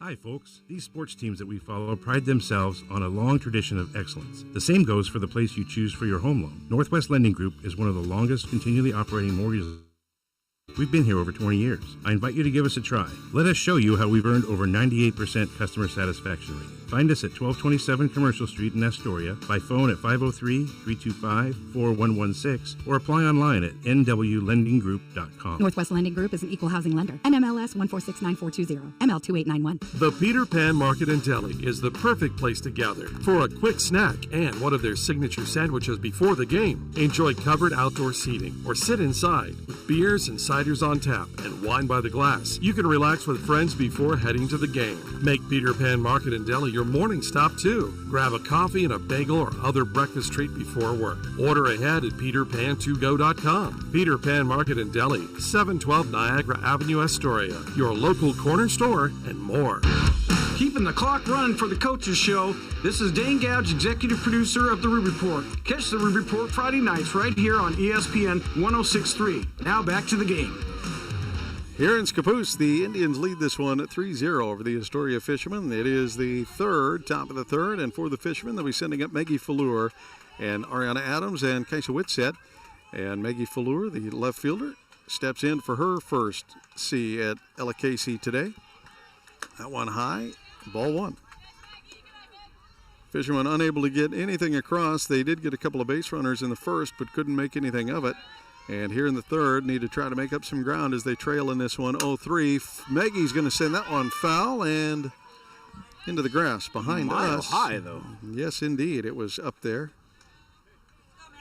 Hi, folks. These sports teams that we follow pride themselves on a long tradition of excellence. The same goes for the place you choose for your home loan. Northwest Lending Group is one of the longest continually operating mortgages. We've been here over 20 years. I invite you to give us a try. Let us show you how we've earned over 98% customer satisfaction rate. Find us at 1227 Commercial Street in Astoria, by phone at 503-325-4116, or apply online at nwlendinggroup.com. Northwest Lending Group is an equal housing lender. NMLS 1469420, ML2891. The Peter Pan Market and Deli is the perfect place to gather for a quick snack and one of their signature sandwiches before the game. Enjoy covered outdoor seating or sit inside with beers and ciders on tap and wine by the glass. You can relax with friends before heading to the game. Make Peter Pan Market and Deli your morning stop too. Grab a coffee and a bagel or other breakfast treat before work. Order ahead at peterpan2go.com. Peter Pan Market and Deli, 712 Niagara Avenue, Astoria. Your local corner store and more. Keeping the clock running for the Coaches Show. This is Dane Gouge, executive producer of The Rube Report. Catch The Rube Report Friday nights right here on ESPN 106.3. Now back to the game. Here in Scappoose, the Indians lead this one at 3-0 over the Astoria Fishermen. It is the third, top of the third, and for the Fishermen, they'll be sending up Maggie Fallure and Ariana Adams and Kaisa Whitsett. And Maggie Fallure, the left fielder, steps in for her first C at Ella Casey today. That one high, ball 1. Fishermen unable to get anything across. They did get a couple of base runners in the first, but couldn't make anything of it. And here in the third, need to try to make up some ground as they trail in this one 0-3. Maggie's going to send that one foul and into the grass behind us. High, though. Yes, indeed. It was up there.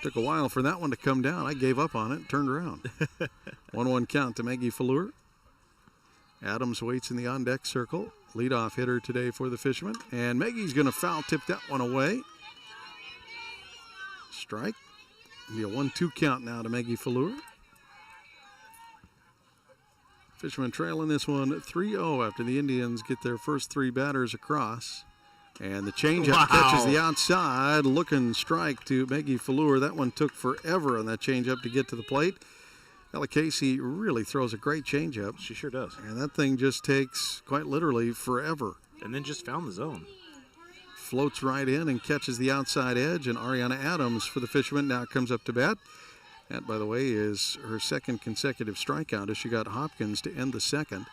Took a while for that one to come down. I gave up on it, turned around. 1-1 count to Maggie Fallure. Adams waits in the on-deck circle. Leadoff hitter today for the Fishermen. And Maggie's going to foul tip that one away. Strike. Be a 1-2 count now to Maggie Fallure. Fishermen trailing this one 3-0 after the Indians get their first 3 batters across. And the changeup catches the outside. Looking strike to Maggie Fallure. That one took forever on that changeup to get to the plate. Ella Casey really throws a great changeup. She sure does. And that thing just takes, quite literally, forever. And then just found the zone. Floats right in and catches the outside edge, and Ariana Adams for the Fishermen now comes up to bat. That, by the way, is her second consecutive strikeout as she got Hopkins to end the second.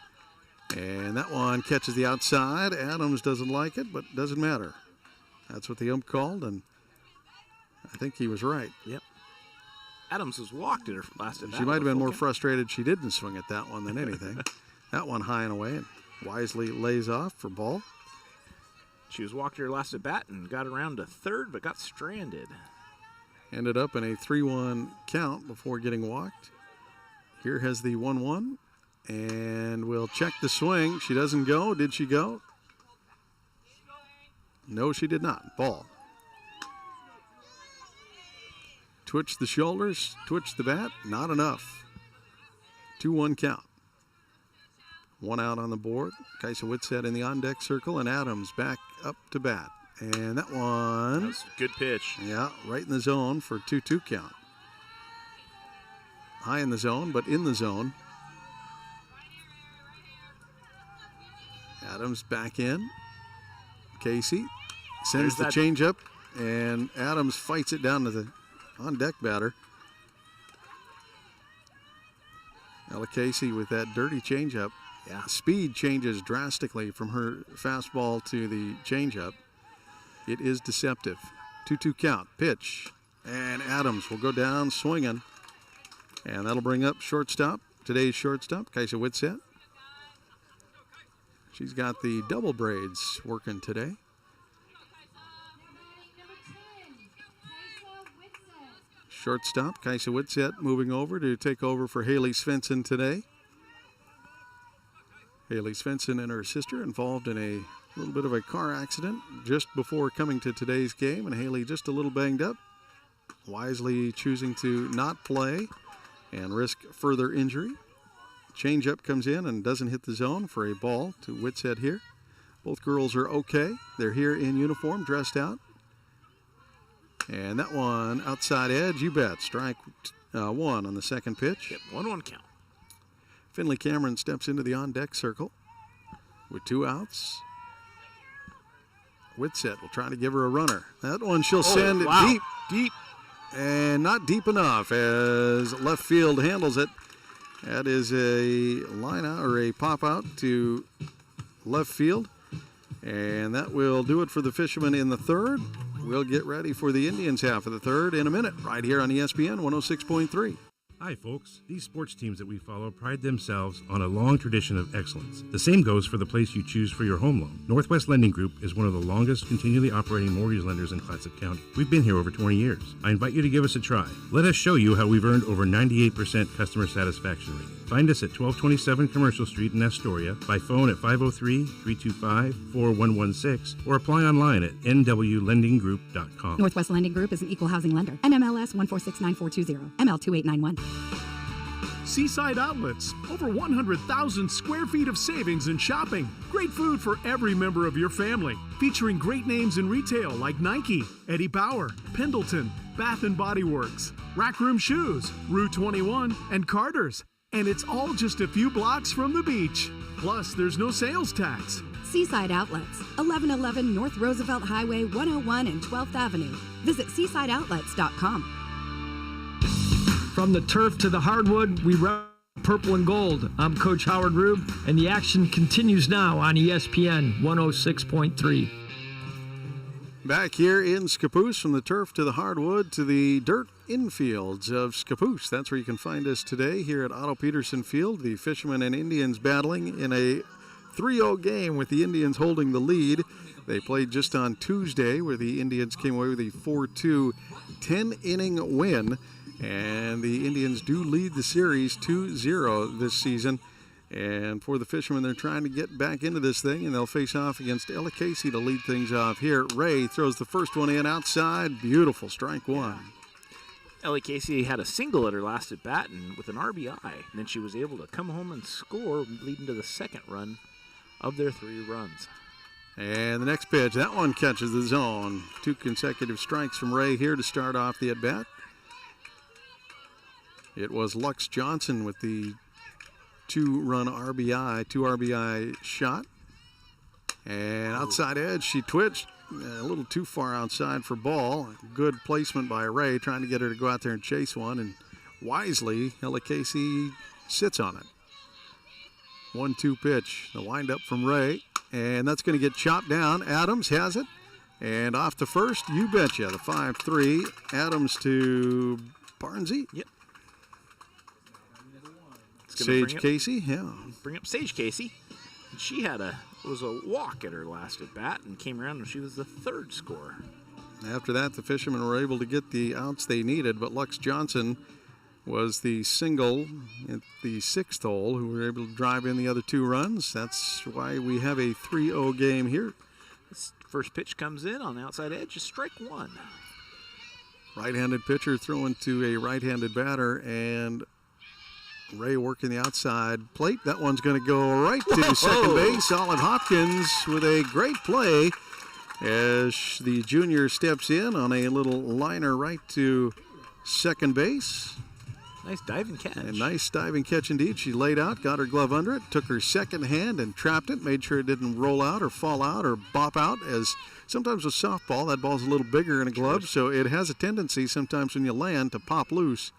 And that one catches the outside. Adams doesn't like it, but doesn't matter. That's what the ump called, and I think he was right. Yep. Adams was walked at her last at bat. She might have been more frustrated she didn't swing at that one than anything. That one high and away, and wisely lays off for ball. She was walked her last at bat and got around to third, but got stranded. Ended up in a 3-1 count before getting walked. Here has the 1-1, and we'll check the swing. She doesn't go. Did she go? No, she did not. Ball. Twitch the shoulders, twitch the bat, not enough. 2-1 count. One out on the board. Kaisa Whitsett in the on-deck circle, and Adams back up to bat. And that one. That's a good pitch. Yeah, right in the zone for 2-2 count. High in the zone, but in the zone. Adams back in. Casey sends the changeup, and Adams fights it down to the on-deck batter. Ella Casey with that dirty changeup. Yeah. Speed changes drastically from her fastball to the changeup. It is deceptive. 2-2 count. Pitch. And Adams will go down swinging. And that'll bring up shortstop. Today's shortstop, Kaisa Whitsett. She's got the double braids working today. Shortstop, Kaisa Whitsett moving over to take over for Haley Svensson today. Haley Svensson and her sister involved in a little bit of a car accident just before coming to today's game, and Haley just a little banged up, wisely choosing to not play and risk further injury. Changeup comes in and doesn't hit the zone for a ball to Whitsett here. Both girls are okay. They're here in uniform, dressed out. And that one outside edge, you bet. Strike one on the second pitch. Yep, 1-1 count. Finley Cameron steps into the on-deck circle with 2 outs. Whitsett will try to give her a runner. That one she'll send deep, and not deep enough as left field handles it. That is a line out or a pop out to left field, and that will do it for the Fishermen in the third. We'll get ready for the Indians half of the third in a minute, right here on ESPN 106.3. Hi, folks. These sports teams that we follow pride themselves on a long tradition of excellence. The same goes for the place you choose for your home loan. Northwest Lending Group is one of the longest continually operating mortgage lenders in Clatsop County. We've been here over 20 years. I invite you to give us a try. Let us show you how we've earned over 98% customer satisfaction rate. Find us at 1227 Commercial Street in Astoria, by phone at 503-325-4116, or apply online at nwlendinggroup.com. Northwest Lending Group is an equal housing lender. NMLS 1469420, ML2891. Seaside Outlets, over 100,000 square feet of savings and shopping. Great food for every member of your family. Featuring great names in retail like Nike, Eddie Bauer, Pendleton, Bath & Body Works, Rack Room Shoes, Rue 21, and Carter's. And it's all just a few blocks from the beach. Plus, there's no sales tax. Seaside Outlets, 1111 North Roosevelt Highway 101 and 12th Avenue. Visit seasideoutlets.com. From the turf to the hardwood, we rep purple and gold. I'm Coach Howard Rube, and the action continues now on ESPN 106.3. Back here in Scappoose, from the turf to the hardwood to the dirt infields of Scappoose. That's where you can find us today here at Otto Peterson Field. The Fishermen and Indians battling in a 3-0 game with the Indians holding the lead. They played just on Tuesday where the Indians came away with a 4-2 10-inning win. And the Indians do lead the series 2-0 this season. And for the Fishermen, they're trying to get back into this thing, and they'll face off against Ella Casey to lead things off here. Ray throws the first one in outside. Beautiful, strike one. Ella Casey had a single at her last at bat and with an RBI. And then she was able to come home and score, leading to the second run of their 3 runs. And the next pitch, that one catches the zone. 2 consecutive strikes from Ray here to start off the at-bat. It was Lux Johnson with the 2-run RBI, 2 RBI shot. And outside edge, she twitched a little too far outside for ball. Good placement by Ray, trying to get her to go out there and chase one. And wisely, Ella Casey sits on it. 1-2 pitch, the windup from Ray. And that's going to get chopped down. Adams has it. And off to first, you betcha, the 5-3. Adams to Barnsey. Yep. Sage Casey, yeah. Bring up Sage Casey. And she had was a walk at her last at bat and came around and she was the third scorer. After that, the Fishermen were able to get the outs they needed, but Lux Johnson was the single at the 6th hole who were able to drive in the other 2 runs. That's why we have a 3-0 game here. This first pitch comes in on the outside edge, is strike 1. Right-handed pitcher throwing to a right-handed batter, and Ray working the outside plate. That one's going to go right to second base. Olive Hopkins with a great play as the junior steps in on a little liner right to second base. Nice diving catch. A nice diving catch indeed. She laid out, got her glove under it, took her second hand and trapped it, made sure it didn't roll out or fall out or bop out, as sometimes with softball, that ball's a little bigger in a glove, so it has a tendency sometimes when you land to pop loose.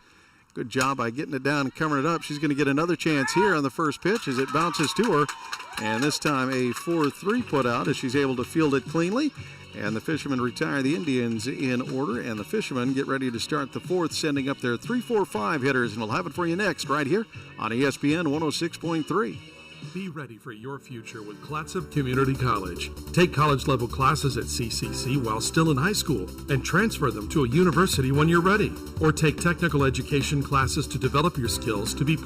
Good job by getting it down and covering it up. She's going to get another chance here on the first pitch as it bounces to her, and this time a 4-3 put out as she's able to field it cleanly. And the Fishermen retire the Indians in order, and the Fishermen get ready to start the 4th, sending up their 3-4-5 hitters, and we'll have it for you next right here on ESPN 106.3. Be ready for your future with Clatsop Community College. Take college-level classes at CCC while still in high school and transfer them to a university when you're ready. Or take technical education classes to develop your skills to be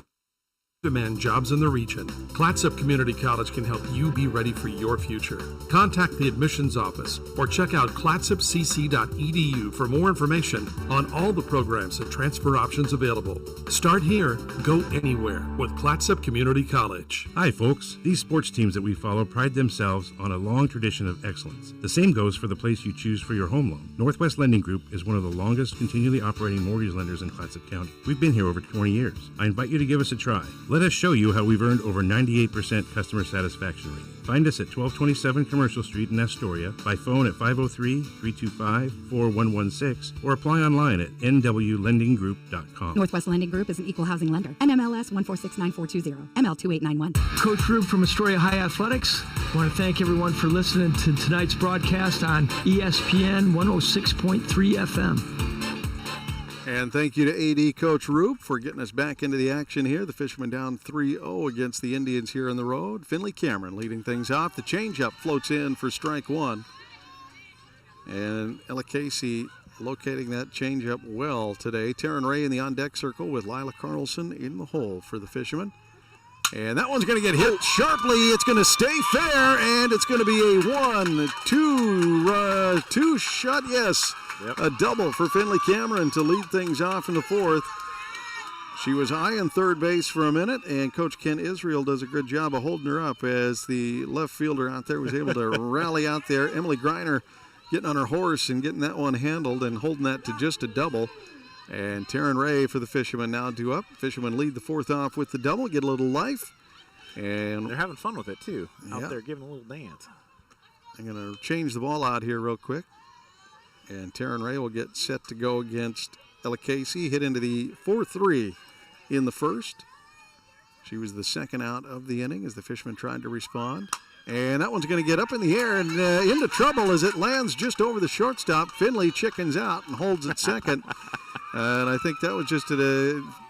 demand jobs in the region. Clatsop Community College can help you be ready for your future. Contact the admissions office or check out clatsopcc.edu for more information on all the programs and transfer options available. Start here, go anywhere with Clatsop Community College. Hi folks, these sports teams that we follow pride themselves on a long tradition of excellence. The same goes for the place you choose for your home loan. Northwest Lending Group is one of the longest continually operating mortgage lenders in Clatsop County. We've been here over 20 years. I invite you to give us a try. Let us show you how we've earned over 98% customer satisfaction rating. Find us at 1227 Commercial Street in Astoria, by phone at 503-325-4116, or apply online at nwlendinggroup.com. Northwest Lending Group is an equal housing lender. NMLS 1469420, ML2891. Coach Rube from Astoria High Athletics. I want to thank everyone for listening to tonight's broadcast on ESPN 106.3 FM. And thank you to AD Coach Roop for getting us back into the action here. The Fishermen down 3-0 against the Indians here on the road. Finley Cameron leading things off. The changeup floats in for strike 1. And Ella Casey locating that changeup well today. Taryn Ray in the on-deck circle with Lila Carlson in the hole for the Fishermen. And that one's going to get hit sharply. It's going to stay fair, and it's going to be a 1-2 shot, yes. Yep. A double for Finley Cameron to lead things off in the 4th. She was high in third base for a minute, and Coach Ken Israel does a good job of holding her up as the left fielder out there was able to rally out there. Emily Greiner getting on her horse and getting that one handled and holding that to just a double. And Taryn Ray for the Fishermen now due up. Fishermen lead the 4th off with the double, get a little life. And they're having fun with it, too, out there giving a little dance. I'm going to change the ball out here real quick. And Taryn Ray will get set to go against Ella Casey. Hit into the 4-3 in the 1st. She was the second out of the inning as the Fishermen tried to respond. And that one's going to get up in the air and into trouble as it lands just over the shortstop. Finley chickens out and holds it second. And I think that was just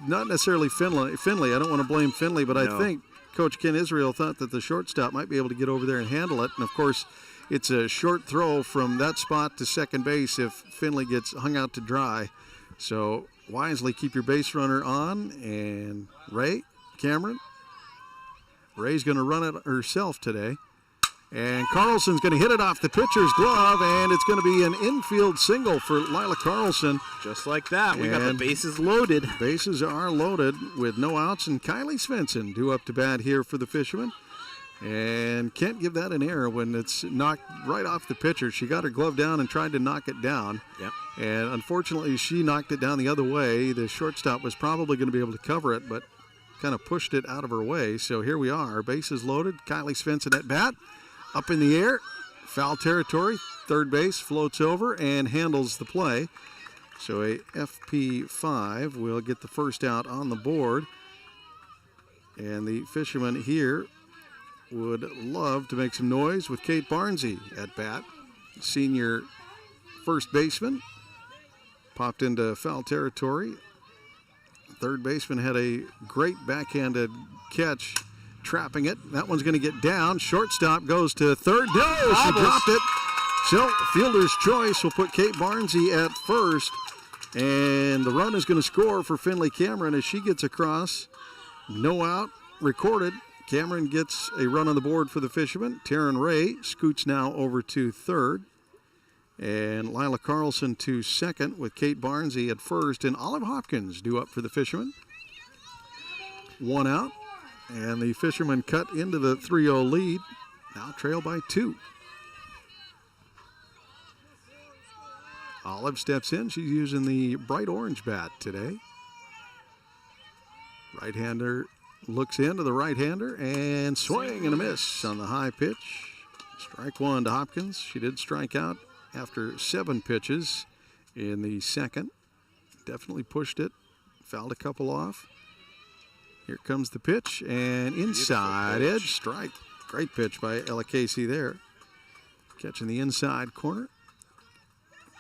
not necessarily Finley. I don't want to blame Finley, but I think Coach Ken Israel thought that the shortstop might be able to get over there and handle it. And, of course, it's a short throw from that spot to second base if Finley gets hung out to dry. So wisely keep your base runner on. And Cameron, Ray's going to run it herself today. And Carlson's going to hit it off the pitcher's glove, and it's going to be an infield single for Lila Carlson. Just like that, we got the bases loaded. Bases are loaded with no outs, and Kylie Svensson due up to bat here for the Fishermen. And can't give that an error when it's knocked right off the pitcher. She got her glove down and tried to knock it down. Yep. And unfortunately, she knocked it down the other way. The shortstop was probably going to be able to cover it, but kind of pushed it out of her way. So here we are, bases loaded. Kylie Svensson at bat. Up in the air, foul territory, third base, floats over and handles the play. So a FP5 will get the first out on the board. And the Fishermen here would love to make some noise with Kate Barnsey at bat. Senior first baseman. Popped into foul territory Third baseman had a great backhanded catch, trapping it. That one's going to get down. Shortstop goes to third. No, she dropped it. So fielder's choice will put Kate Barnsey at first. And the run is going to score for Finley Cameron as she gets across. No out recorded. Cameron gets a run on the board for the Fishermen. Taryn Ray scoots now over to third. And Lila Carlson to second with Kate Barnsey at first. And Olive Hopkins due up for the Fishermen. One out. And the Fishermen cut into the 3-0 lead. Now trail by 2. Olive steps in. She's using the bright orange bat today. Right-hander looks into the right-hander and swing and a miss on the high pitch. Strike one to Hopkins. She did strike out after 7 pitches in the second. Definitely pushed it. Fouled a couple off. Here comes the pitch and inside edge strike. Great pitch by Ella Casey there. Catching the inside corner.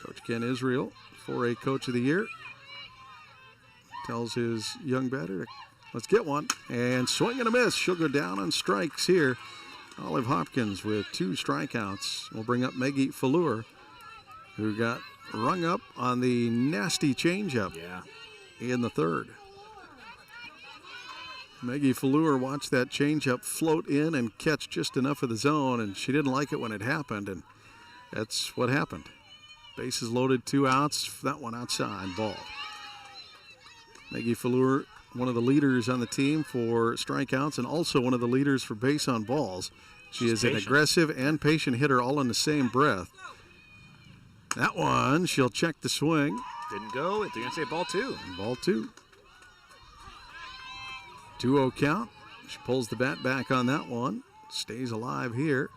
Coach Ken Israel, 4A Coach of the Year, tells his young batter, let's get one. And swing and a miss. She'll go down on strikes here. Olive Hopkins with 2 strikeouts. We'll bring up Maggie Fallure, who got rung up on the nasty changeup in the third. Maggie Fallure watched that changeup float in and catch just enough of the zone, and she didn't like it when it happened, and that's what happened. Bases loaded, 2 outs. That one outside, ball. Maggie Fallure, one of the leaders on the team for strikeouts and also one of the leaders for base on balls. She is an aggressive and patient hitter all in the same breath. That one, she'll check the swing. Didn't go. They're going to say ball 2. Ball 2. 2-0 count. She pulls the bat back on that one. Stays alive here.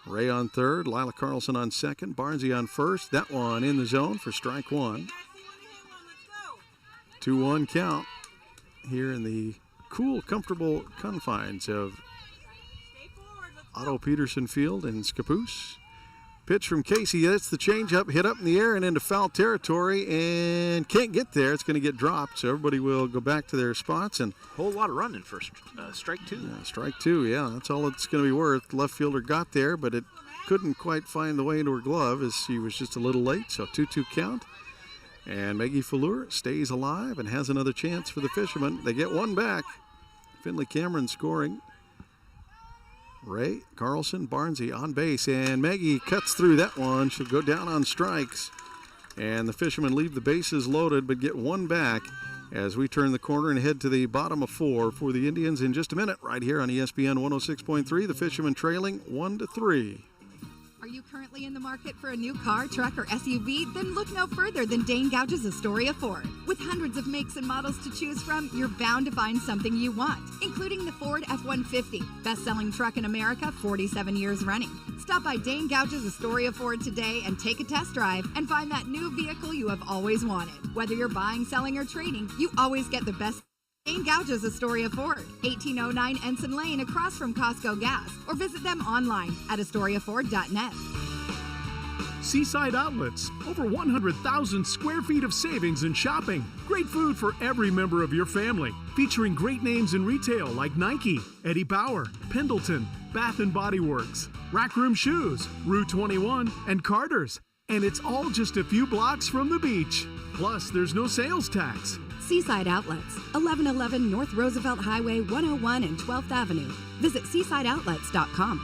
Ray on third, Lila Carlson on second, Barnsey on first. That one in the zone for strike one. 2-1 count here in the cool, comfortable confines of Otto Peterson Field in Scappoose. Pitch from Casey. That's the changeup, hit up in the air and into foul territory, and can't get there. It's going to get dropped, so everybody will go back to their spots. And whole lot of running for strike 2. Yeah, strike 2. Yeah, that's all it's going to be worth. Left fielder got there, but it couldn't quite find the way into her glove as she was just a little late. So 2-2 count. And Maggie Fallure stays alive and has another chance for the Fishermen. They get one back. Finley Cameron scoring. Ray, Carlson, Barnsey on base, and Maggie cuts through that one. She'll go down on strikes, and the Fishermen leave the bases loaded but get one back as we turn the corner and head to the bottom of 4 for the Indians in just a minute right here on ESPN 106.3. The Fishermen trailing 1-3. Are you currently in the market for a new car, truck, or SUV? Then look no further than Dane Gouge's Astoria Ford. With hundreds of makes and models to choose from, you're bound to find something you want, including the Ford F-150, best-selling truck in America, 47 years running. Stop by Dane Gouge's Astoria Ford today and take a test drive and find that new vehicle you have always wanted. Whether you're buying, selling, or trading, you always get the best. Dane Gouge's Astoria Ford, 1809 Ensign Lane across from Costco Gas, or visit them online at AstoriaFord.net. Seaside Outlets, over 100,000 square feet of savings and shopping. Great food for every member of your family, featuring great names in retail like Nike, Eddie Bauer, Pendleton, Bath & Body Works, Rack Room Shoes, Rue 21, and Carter's. And it's all just a few blocks from the beach. Plus, there's no sales tax. Seaside Outlets, 1111 North Roosevelt Highway 101 and 12th Avenue. Visit seasideoutlets.com.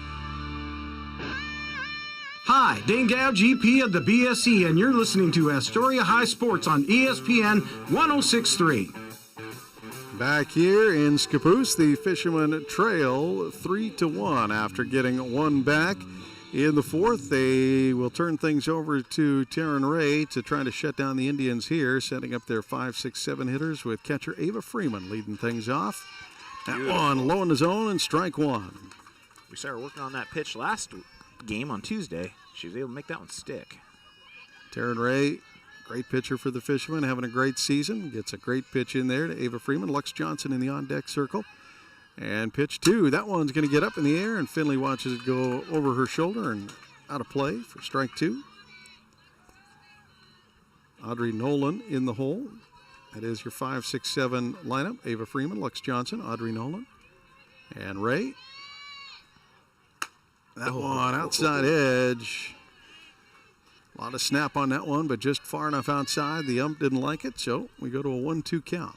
Hi, Dane Gouge, EP of the BSE, and you're listening to Astoria High Sports on ESPN 106.3. Back here in Scappoose, the Fishermen trail 3-1 after getting one back. In the fourth, they will turn things over to Taryn Ray to try to shut down the Indians here, setting up their 5, 6, 7 hitters with catcher Ava Freeman leading things off. That one low in the zone and strike one. We started working on that pitch last game on Tuesday. She was able to make that one stick. Taryn Ray, great pitcher for the Fishermen, having a great season. Gets a great pitch in there to Ava Freeman. Lux Johnson in the on-deck circle. And pitch 2. That one's going to get up in the air, and Finley watches it go over her shoulder and out of play for strike 2. Audrey Nolan in the hole. That is your 5, 6, 7 lineup. Ava Freeman, Lux Johnson, Audrey Nolan, and Ray. That one outside edge. A lot of snap on that one, but just far enough outside. The ump didn't like it, so we go to a 1-2 count.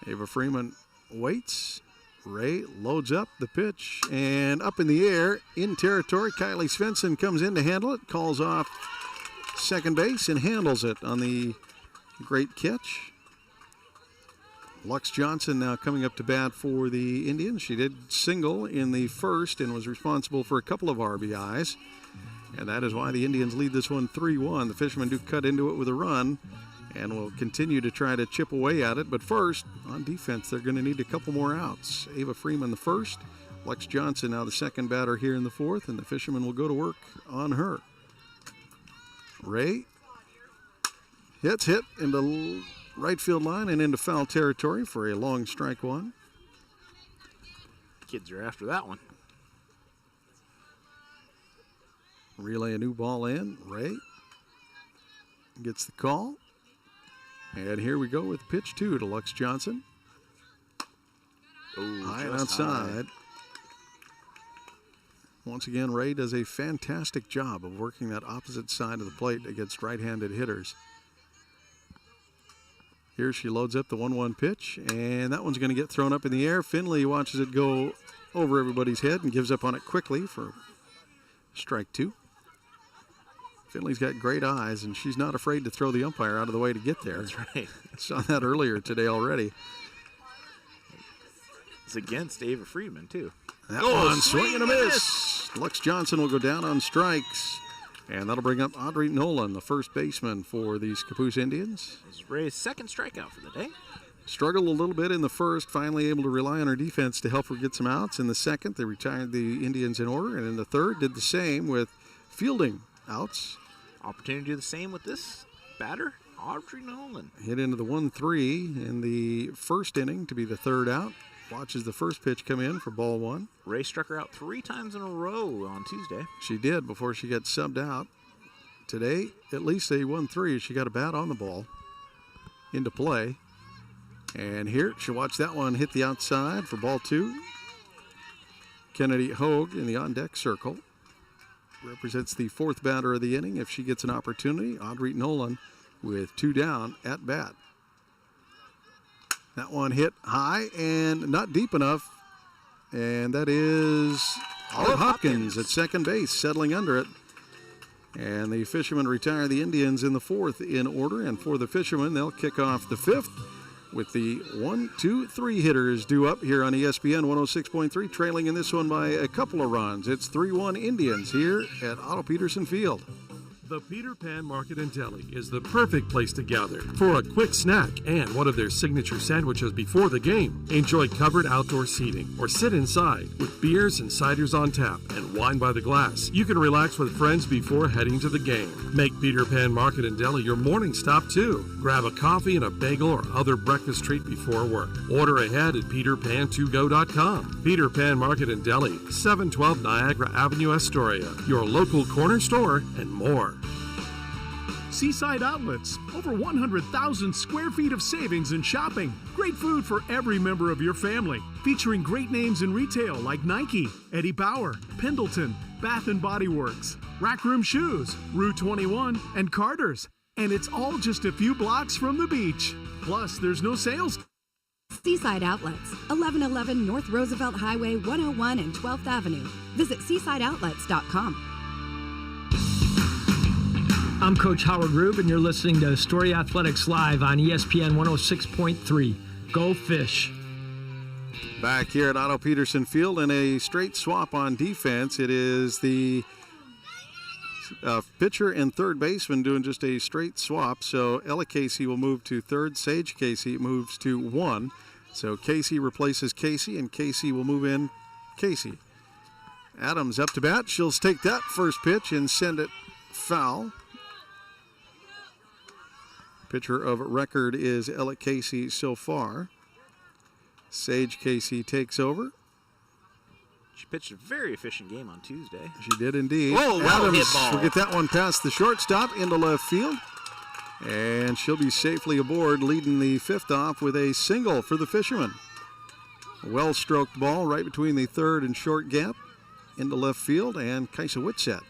Ava Freeman waits. Ray loads up the pitch, and up in the air, in territory. Kylie Svensson comes in to handle it, calls off second base, and handles it on the great catch. Lux Johnson now coming up to bat for the Indians. She did single in the first and was responsible for a couple of RBIs. And that is why the Indians lead this one 3-1. The Fishermen do cut into it with a run and will continue to try to chip away at it. But first, on defense, they're going to need a couple more outs. Ava Freeman the first. Lux Johnson now the second batter here in the fourth, and the Fishermen will go to work on her. Ray hit into right field line and into foul territory for a long strike one. Kids are after that one. Relay a new ball in. Ray gets the call. And here we go with pitch 2 to Lux Johnson. High and outside. Once again, Ray does a fantastic job of working that opposite side of the plate against right-handed hitters. Here she loads up the 1-1 pitch, and that one's going to get thrown up in the air. Finley watches it go over everybody's head and gives up on it quickly for strike 2. Finley's got great eyes, and she's not afraid to throw the umpire out of the way to get there. That's right. Saw that earlier today already. It's against Ava Freeman, too. That one, swing and a miss. Lux Johnson will go down on strikes, and that'll bring up Audrey Nolan, the first baseman for the Scappoose Indians. This is Ray's second strikeout for the day. Struggled a little bit in the first, finally able to rely on her defense to help her get some outs. In the second, they retired the Indians in order, and in the third, did the same with fielding outs. Opportunity to do the same with this batter, Audrey Nolan. Hit into the 1-3 in the first inning to be the third out. Watches the first pitch come in for ball 1. Ray struck her out 3 times in a row on Tuesday. She did before she got subbed out. Today, at least a 1-3. She got a bat on the ball into play. And here, she'll watch that one hit the outside for ball 2. Kennedy Hogue in the on-deck circle. Represents the fourth batter of the inning if she gets an opportunity. Audrey Nolan with 2 down at bat. That one hit high and not deep enough. And that is Olive Hopkins at second base, settling under it. And the Fishermen retire the Indians in the fourth in order. And for the Fishermen, they'll kick off the fifth with the 1, 2, 3 hitters due up here on ESPN 106.3, trailing in this one by a couple of runs. It's 3-1 Indians here at Otto Peterson Field. The Peter Pan Market and Deli is the perfect place to gather for a quick snack and one of their signature sandwiches before the game. Enjoy covered outdoor seating or sit inside with beers and ciders on tap and wine by the glass. You can relax with friends before heading to the game. Make Peter Pan Market and Deli your morning stop too. Grab a coffee and a bagel or other breakfast treat before work. Order ahead at peterpan2go.com. Peter Pan Market and Deli, 712 Niagara Avenue, Astoria. Your local corner store and more. Seaside Outlets, over 100,000 square feet of savings and shopping. Great food for every member of your family. Featuring great names in retail like Nike, Eddie Bauer, Pendleton, Bath & Body Works, Rack Room Shoes, Rue 21, and Carter's. And it's all just a few blocks from the beach. Plus, there's no sales. Seaside Outlets, 1111 North Roosevelt Highway 101 and 12th Avenue. Visit seasideoutlets.com. I'm Coach Howard Rube, and you're listening to Astoria Athletics Live on ESPN 106.3. Go Fish. Back here at Otto Peterson Field in a straight swap on defense. It is the pitcher and third baseman doing just a straight swap. So Ella Casey will move to third. Sage Casey moves to 1. So Casey replaces Casey, and Casey will move in Casey. Adams up to bat. She'll take that first pitch and send it foul. Pitcher of record is Ella Casey so far. Sage Casey takes over. She pitched a very efficient game on Tuesday. She did indeed. Whoa, Adams hit ball. will get that one past the shortstop into left field. And she'll be safely aboard, leading the fifth off with a single for the Fishermen. A well-stroked ball right between the third and short gap into left field, and Kaisa Whitsett.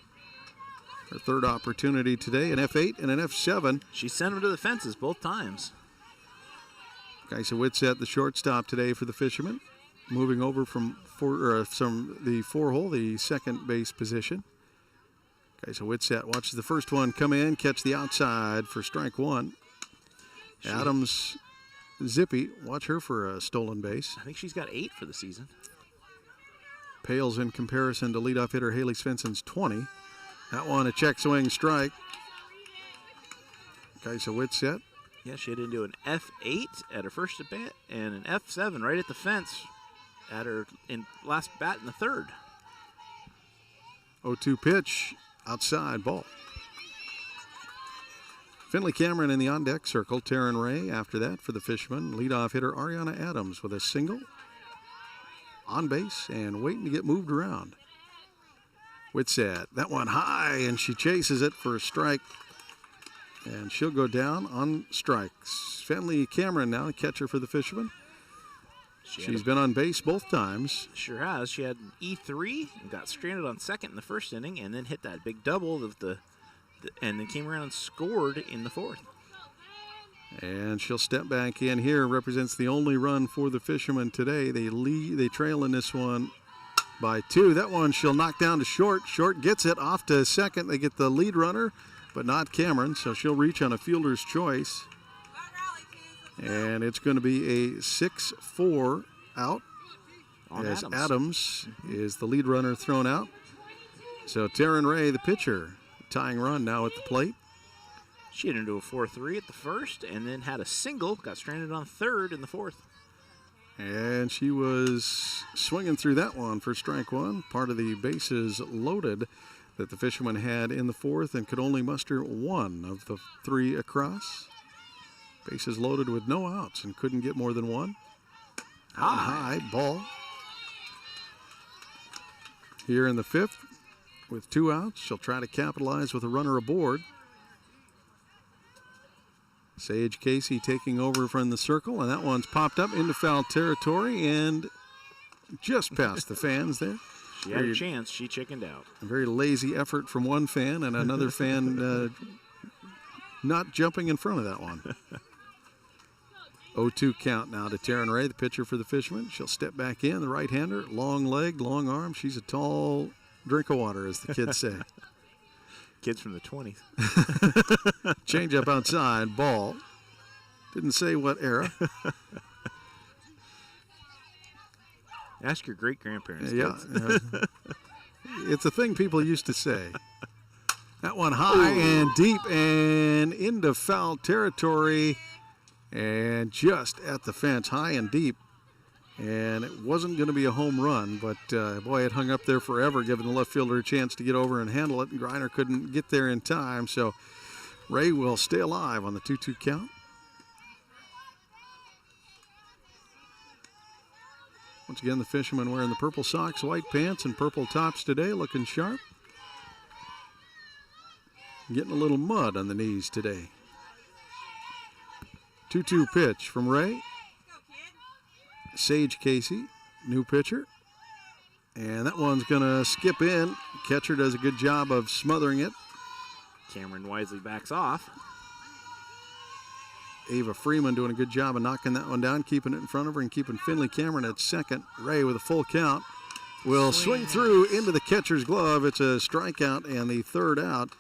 Her third opportunity today, an F8 and an F7. She sent them to the fences both times. Kaisa Whitsett, the shortstop today for the Fishermen, moving over from the four-hole, the second base position. Kaisa Whitsett watches the first one come in, catch the outside for strike one. Adams, Zippy, watch her for a stolen base. I think she's got 8 for the season. Pales in comparison to leadoff hitter Haley Svensson's 20. That one a check swing strike. Kaisa Whitsett. Yeah, she had to do an F8 at her first at bat and an F7 right at the fence at her last bat in the third. 0-2 pitch, outside ball. Finley Cameron in the on-deck circle. Taryn Ray after that for the Fishermen. Leadoff hitter Ariana Adams with a single. On base and waiting to get moved around. Whitsett, that one high, and she chases it for a strike. And she'll go down on strikes. Finley Cameron now, the catcher for the Fishermen. She's been on base both times. Sure has. She had an E3 and got stranded on second in the first inning, and then hit that big double and then came around and scored in the fourth. And she'll step back in here. Represents the only run for the Fishermen today. They trail in this one by 2. That one she'll knock down to short. Short gets it off to second. They get the lead runner, but not Cameron, so she'll reach on a fielder's choice. And it's going to be a 6-4 out as Adams is the lead runner thrown out. So Taryn Ray, the pitcher, tying run now at the plate. She hit into a 4-3 at the first and then had a single, got stranded on third in the fourth. And she was swinging through that one for strike one, part of the bases loaded that the Fishermen had in the fourth and could only muster one of the 3 across. Bases loaded with no outs and couldn't get more than one. High ball. Here in the fifth with 2 outs. She'll try to capitalize with a runner aboard. Sage Casey taking over from the circle, and that one's popped up into foul territory and just past the fans there. She had a chance. She chickened out. A very lazy effort from one fan, and another fan not jumping in front of that one. 0-2 count now to Taryn Ray, the pitcher for the Fishermen. She'll step back in, the right-hander, long-legged, long arm. She's a tall drink of water, as the kids say. Kids from the 20s. Change up outside, ball. Didn't say what era. Ask your great-grandparents. Yeah. It's a thing people used to say. That one high and deep and into foul territory and just at the fence, high and deep. And it wasn't going to be a home run, but boy, it hung up there forever, giving the left fielder a chance to get over and handle it, and Griner couldn't get there in time, so Ray will stay alive on the 2-2 count. Once again, the Fishermen wearing the purple socks, white pants, and purple tops today, looking sharp. Getting a little mud on the knees today. 2-2 pitch from Ray. Sage Casey, new pitcher. And that one's going to skip in. Catcher does a good job of smothering it. Cameron wisely backs off. Ava Freeman doing a good job of knocking that one down, keeping it in front of her and keeping Finley Cameron at second. Ray with a full count will swing through into the catcher's glove. It's a strikeout and the third out.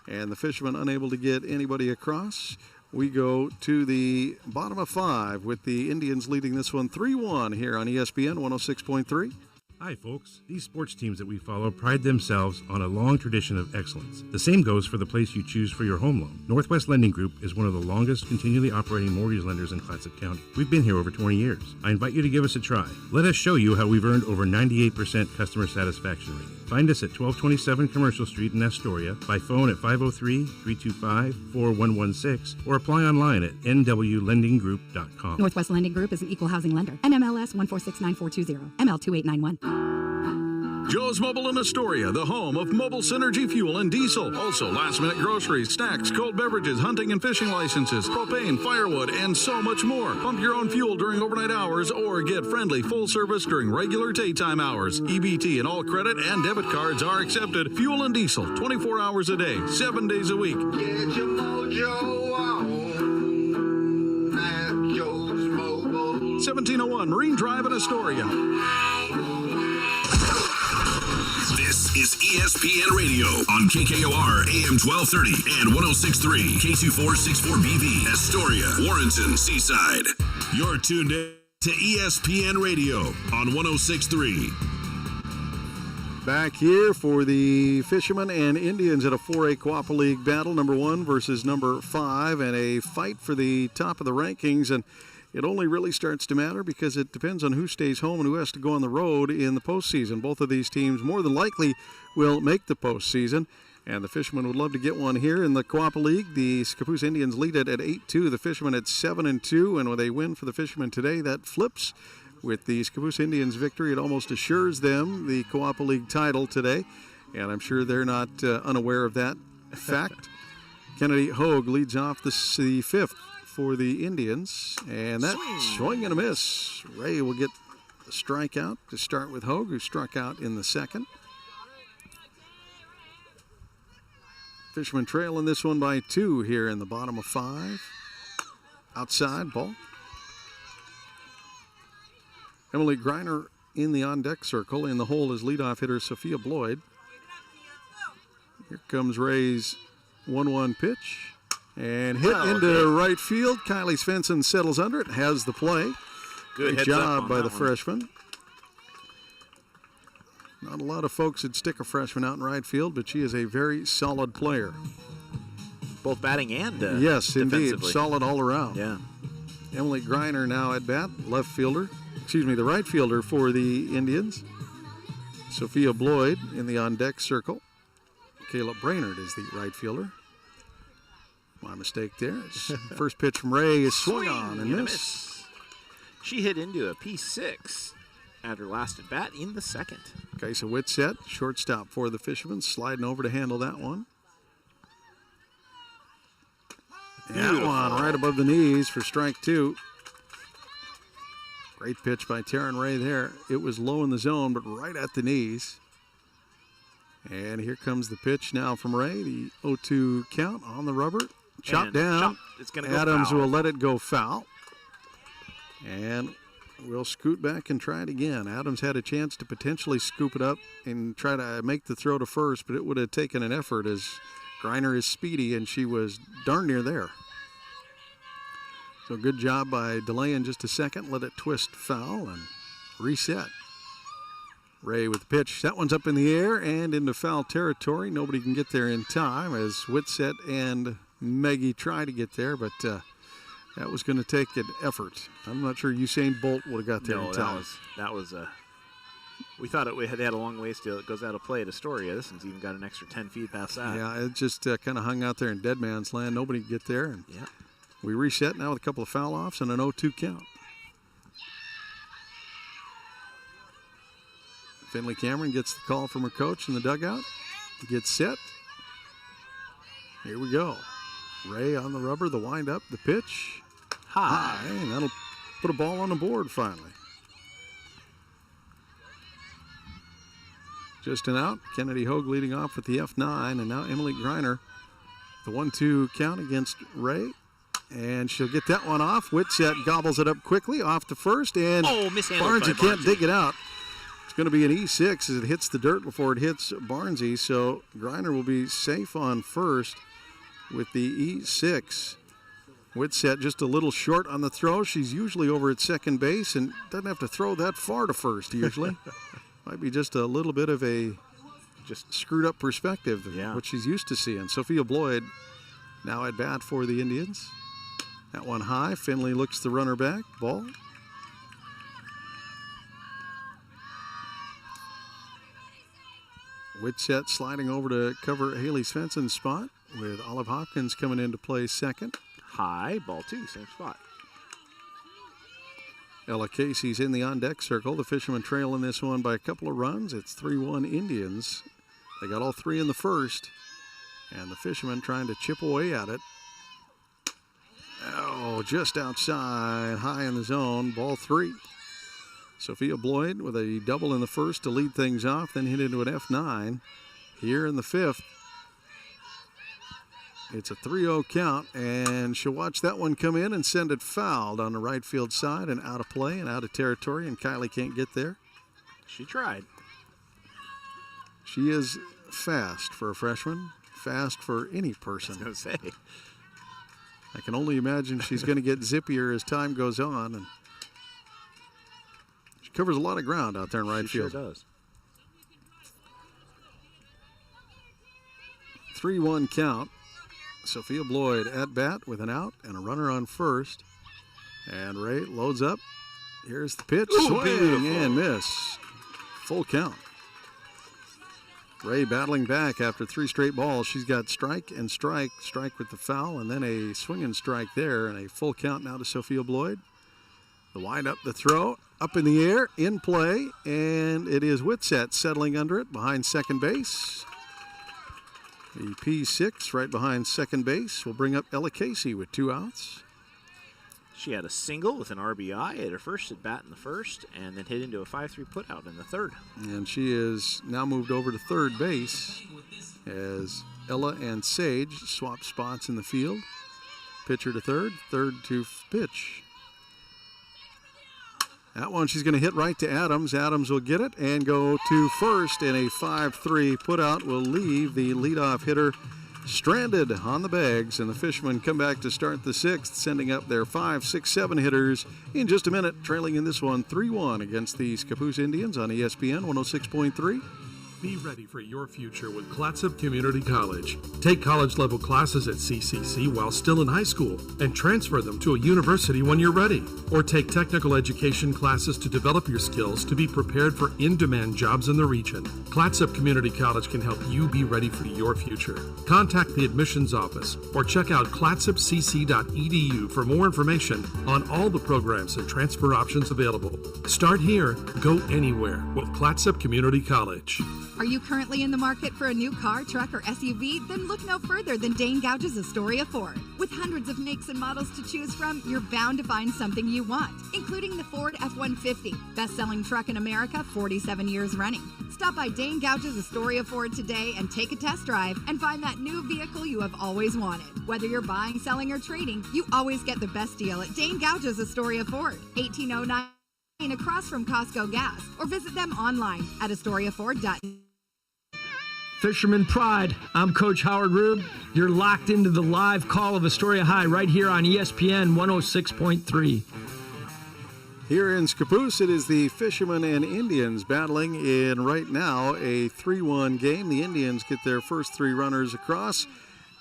And the Fishermen unable to get anybody across. We go to the bottom of 5 with the Indians leading this one 3-1 here on ESPN 106.3. Hi, folks. These sports teams that we follow pride themselves on a long tradition of excellence. The same goes for the place you choose for your home loan. Northwest Lending Group is one of the longest continually operating mortgage lenders in Clatsop County. We've been here over 20 years. I invite you to give us a try. Let us show you how we've earned over 98% customer satisfaction rating. Find us at 1227 Commercial Street in Astoria, by phone at 503-325-4116, or apply online at nwlendinggroup.com. Northwest Lending Group is an equal housing lender. NMLS 1469420, ML2891. Joe's Mobile in Astoria, the home of mobile synergy fuel and diesel. Also, last-minute groceries, snacks, cold beverages, hunting and fishing licenses, propane, firewood, and so much more. Pump your own fuel during overnight hours or get friendly full service during regular daytime hours. EBT and all credit and debit cards are accepted. Fuel and diesel, 24 hours a day, 7 days a week. Get your mojo on at Joe's Mobile. 1701 Marine Drive in Astoria. This is ESPN Radio on KKOR AM 1230 and 106.3 K2464BV, Astoria, Warrenton, Seaside. You're tuned in to ESPN Radio on 106.3. Back here for the Fishermen and Indians at a 4A Quappa League battle, number 1 versus number 5, and a fight for the top of the rankings. And it only really starts to matter because it depends on who stays home and who has to go on the road in the postseason. Both of these teams more than likely will make the postseason, and the Fishermen would love to get one here in the Quappa League. The Scappoose Indians lead it at 8-2, the Fishermen at 7-2, and when they win for the Fishermen today, that flips. With the Scappoose Indians' victory, it almost assures them the Quappa League title today, and I'm sure they're not unaware of that fact. Kennedy Hogue leads off the 5th for the Indians, and that swing and a miss. Ray will get a strikeout to start with Hogue, who struck out in the 2nd. Fishermen trail in this one by 2 here in the bottom of 5. Outside ball. Emily Greiner in the on-deck circle. In the hole is leadoff hitter Sophia Bloyd. Here comes Ray's 1-1 pitch. And hit into right field. Kylie Svensson settles under it, has the play. Good job by the freshman. Not a lot of folks would stick a freshman out in right field, but she is a very solid player. Both batting and yes, indeed. Solid all around. Yeah. Emily Greiner now at bat, left fielder. Excuse me, the right fielder for the Indians. Sophia Bloyd in the on-deck circle. Kayla Brainerd is the right fielder. My mistake there. First pitch from Ray is swung on and miss. She hit into a P6 at her last at bat in the 2nd. Kaisa Whitsett, shortstop for the Fishermen, sliding over to handle that one. That one right above the knees for strike 2. Great pitch by Taryn Ray there. It was low in the zone, but right at the knees. And here comes the pitch now from Ray. The 0-2 count on the rubber. Chopped down. It's gonna go Adams foul. will let it go foul. And we'll scoot back and try it again. Adams had a chance to potentially scoop it up and try to make the throw to first, but it would have taken an effort as Greiner is speedy, and she was darn near there. So good job by delaying just a second. Let it twist foul and reset. Ray with the pitch. That one's up in the air and into foul territory. Nobody can get there in time as Whitsett and Maggie try to get there, but that was going to take an effort. I'm not sure Usain Bolt would have got there in time. That was we thought they had a long ways till it goes out of play at Astoria. This one's even got an extra 10 feet past that. Yeah, it just kind of hung out there in dead man's land. Nobody could get there. And yeah. We reset now with a couple of foul offs and an 0-2 count. Finley Cameron gets the call from her coach in the dugout. Gets set. Here we go. Ray on the rubber, the windup, the pitch. High, and that'll put a ball on the board finally. Just an out. Kennedy Hogue leading off with the F9, and now Emily Greiner. The 1-2 count against Ray. And she'll get that one off. Whitsett gobbles it up quickly off to first, and Barnesy can't dig it out. It's going to be an E6 as it hits the dirt before it hits Barnesy, so Greiner will be safe on first with the E6. Whitsett just a little short on the throw. She's usually over at second base and doesn't have to throw that far to first usually. Might be just a little bit of a just screwed up perspective of what she's used to seeing. Sophia Bloyd now at bat for the Indians. That one high. Finley looks the runner back. Ball. Whitsett sliding over to cover Haley Svensson's spot with Olive Hopkins coming in to play second. High. Ball 2. Same spot. Ella Casey's in the on-deck circle. The Fishermen trail in this one by a couple of runs. It's 3-1 Indians. They got all three in the first, and the Fishermen trying to chip away at it. Oh, just outside, high in the zone, ball 3. Sophia Bloyd with a double in the first to lead things off, then hit into an F9. Here in the 5th, it's a 3-0 count, and she'll watch that one come in and send it fouled on the right field side and out of play and out of territory, and Kylie can't get there. She tried. She is fast for a freshman, fast for any person. I was going to say. I can only imagine she's going to get zippier as time goes on, and she covers a lot of ground out there in right field. She sure does. 3-1 count. Sophia Bloyd at bat with an out and a runner on first. And Ray loads up. Here's the pitch. Ooh, swing beautiful. And miss. Full count. Ray battling back after 3 straight balls. She's got strike and strike, strike with the foul, and then a swing and strike there, and a full count now to Sophia Bloyd. The wind up, the throw, up in the air, in play, and it is Whitsett settling under it behind second base. The P6 right behind second base will bring up Ella Casey with 2 outs. She had a single with an RBI at her first at bat in the first, and then hit into a 5-3 putout in the third. And she is now moved over to third base as Ella and Sage swap spots in the field. Pitcher to third, third to pitch. That one she's going to hit right to Adams. Adams will get it and go to first, and a 5-3 putout will leave the leadoff hitter stranded on the bags, and the Fishermen come back to start the 6th, sending up their 5, 6, 7 hitters in just a minute, trailing in this one 3-1 against the Scappoose Indians on ESPN 106.3. Be ready for your future with Clatsop Community College. Take college-level classes at CCC while still in high school and transfer them to a university when you're ready. Or take technical education classes to develop your skills to be prepared for in-demand jobs in the region. Clatsop Community College can help you be ready for your future. Contact the admissions office or check out clatsopcc.edu for more information on all the programs and transfer options available. Start here, go anywhere with Clatsop Community College. Are you currently in the market for a new car, truck, or SUV? Then look no further than Dane Gouge's Astoria Ford. With hundreds of makes and models to choose from, you're bound to find something you want, including the Ford F-150, best-selling truck in America, 47 years running. Stop by Dane Gouge's Astoria Ford today and take a test drive and find that new vehicle you have always wanted. Whether you're buying, selling, or trading, you always get the best deal at Dane Gouge's Astoria Ford, 1809 across from Costco Gas, or visit them online at astoriaford.net. Fisherman Pride. I'm Coach Howard Rube. You're locked into the live call of Astoria High right here on ESPN 106.3. Here in Scappoose, it is the Fishermen and Indians battling in right now a 3-1 game. The Indians get their first 3 runners across,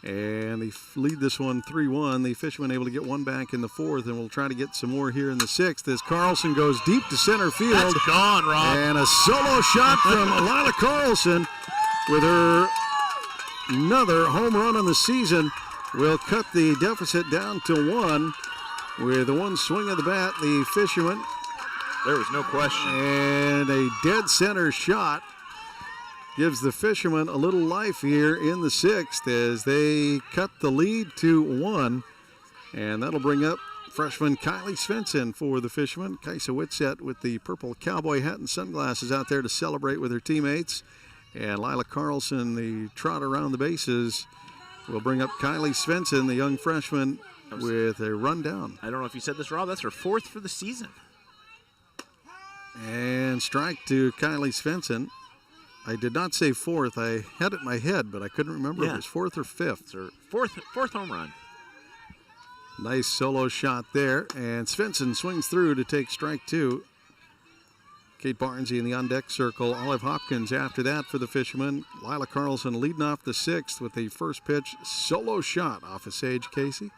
and they lead this one 3-1. The Fishermen able to get one back in the 4th, and we'll try to get some more here in the 6th as Carlson goes deep to center field. That's gone, Rob. And a solo shot from Lila Carlson with her another home run on the season will cut the deficit down to 1. With the one swing of the bat, the Fishermen. There was no question. And a dead center shot gives the Fishermen a little life here in the 6th as they cut the lead to 1. And that'll bring up freshman Kylie Svensson for the Fishermen. Kaisa Whitsett with the purple cowboy hat and sunglasses out there to celebrate with her teammates. And Lila Carlson, the trot around the bases, will bring up Kylie Svensson, the young freshman, with a rundown. I don't know if you said this, Rob. That's her 4th for the season. And strike to Kylie Svensson. I did not say 4th. I had it in my head, but I couldn't remember if it was 4th or 5th. It's her fourth home run. Nice solo shot there. And Svensson swings through to take strike 2. Kate Barnesy in the on-deck circle. Olive Hopkins after that for the Fishermen. Lila Carlson leading off the 6th with the first pitch solo shot off of Sage Casey.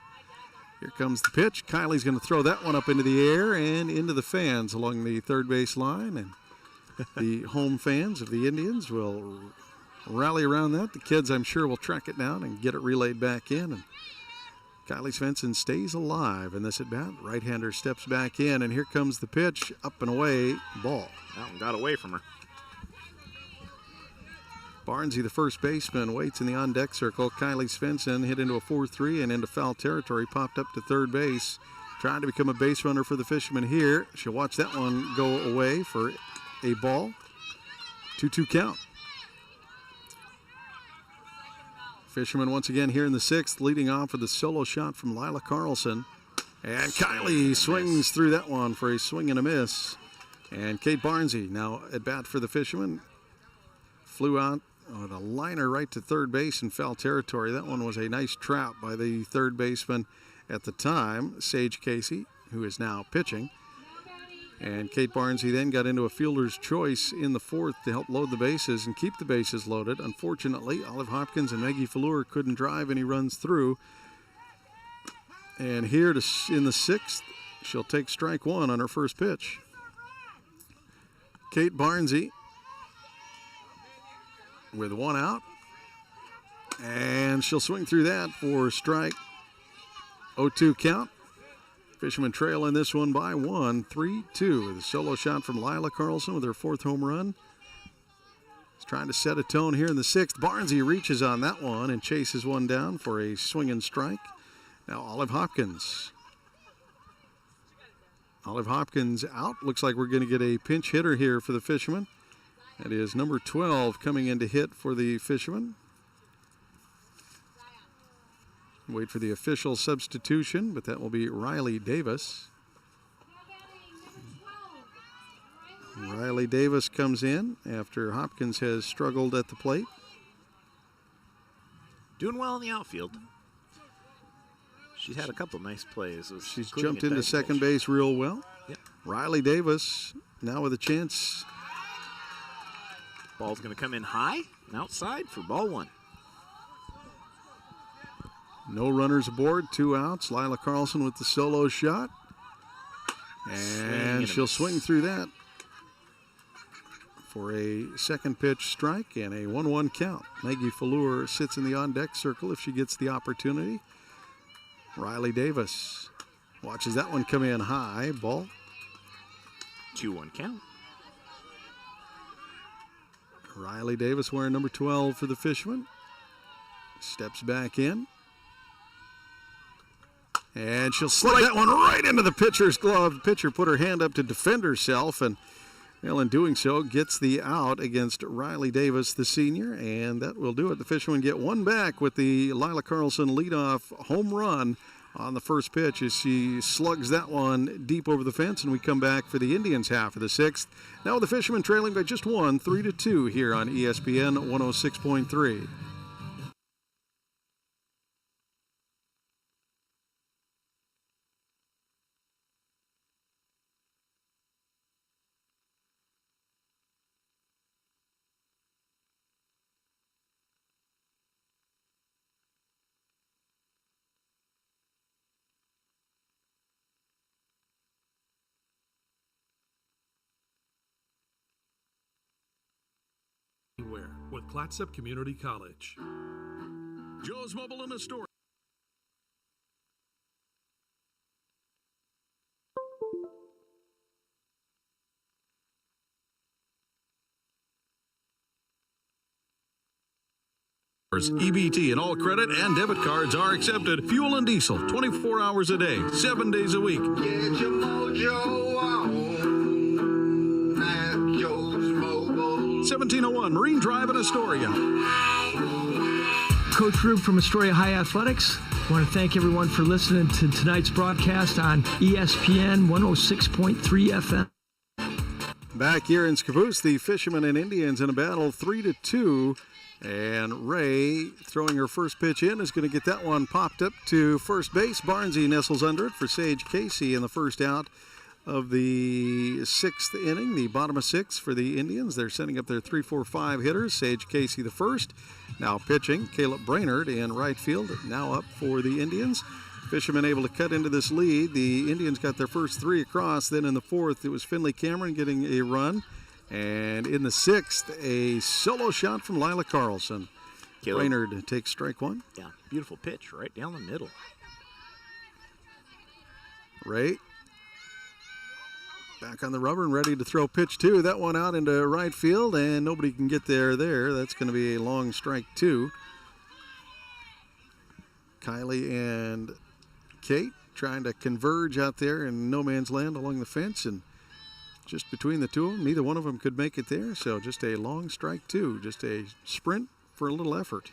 Here comes the pitch. Kylie's going to throw that one up into the air and into the fans along the third base line. And the home fans of the Indians will rally around that. The kids, I'm sure, will track it down and get it relayed back in. And Kylie Svensson stays alive in this at-bat. Right-hander steps back in, and here comes the pitch. Up and away, ball. That one got away from her. Barnesy, the first baseman, waits in the on-deck circle. Kylie Svensson hit into a 4-3 and into foul territory, popped up to third base. Trying to become a base runner for the Fishermen here. She'll watch that one go away for a ball. 2-2 count. Fishermen once again here in the sixth, leading off with a solo shot from Lila Carlson. And Kylie swings through that one for a swing and a miss. And Kate Barnesy now at bat for the Fishermen. Flew out with a liner right to third base in foul territory. That one was a nice trap by the third baseman at the time, Sage Casey, who is now pitching. And Kate Barnesy then got into a fielder's choice in the fourth to help load the bases and keep the bases loaded. Unfortunately, Olive Hopkins and Maggie Fleur couldn't drive any runs through. And here in the sixth, she'll take strike one on her first pitch. Kate Barnesy with one out. And she'll swing through that for strike. 0-2 count. Fishermen trail in this one by 1, 3-2. With a solo shot from Lila Carlson with her fourth home run. He's trying to set a tone here in the sixth. Barnesy reaches on that one and chases one down for a swing and strike. Now Olive Hopkins. Olive Hopkins out. Looks like we're going to get a pinch hitter here for the Fishermen. That is number 12 coming in to hit for the Fishermen. Wait for the official substitution, but that will be Riley Davis. Riley Davis comes in after Hopkins has struggled at the plate. Doing well in the outfield. She's had a couple nice plays. She's jumped into second base real well. Yep. Riley Davis now with a chance. Ball's going to come in high and outside for ball one. No runners aboard, 2 outs. Lila Carlson with the solo shot. And she'll swing through that for a second pitch strike and a 1-1 count. Maggie Fleur sits in the on-deck circle if she gets the opportunity. Riley Davis watches that one come in high. Ball. 2-1 count. Riley Davis wearing number 12 for the Fishermen. Steps back in. And she'll slide that one right into the pitcher's glove. The pitcher put her hand up to defend herself, and well, in doing so, gets the out against Riley Davis, the senior, and that will do it. The Fishermen get one back with the Lila Carlson leadoff home run on the first pitch as she slugs that one deep over the fence, and we come back for the Indians half of the sixth. Now the Fishermen trailing by just 1, 3-2 here on ESPN 106.3. With Clatsop Community College. Joe's Mobile in Astoria. EBT and all credit and debit cards are accepted. Fuel and diesel, 24 hours a day, 7 days a week. Get your mojo on at Joe's Mobile. 1701 Marine Drive in Astoria. Coach Rube from Astoria High Athletics. I want to thank everyone for listening to tonight's broadcast on ESPN 106.3 FM. Back here in Scappoose, the Fishermen and Indians in a battle 3-2. And Ray, throwing her first pitch in, is going to get that one popped up to first base. Barnesy nestles under it for Sage Casey in the first out of the sixth inning, the bottom of 6 for the Indians. They're sending up their 3-4-5 hitters. Sage Casey the first. Now pitching, Caleb Brainerd in right field, now up for the Indians. Fishermen able to cut into this lead. The Indians got their first 3 across. Then in the fourth, it was Finley Cameron getting a run. And in the sixth, a solo shot from Lila Carlson. Brainerd takes strike one. Yeah, beautiful pitch right down the middle. Ray back on the rubber and ready to throw pitch 2. That one out into right field, and nobody can get there. That's going to be a long strike 2. Kylie and Kate trying to converge out there in no man's land along the fence, and just between the two of them, neither one of them could make it there, so just a long strike 2, just a sprint for a little effort.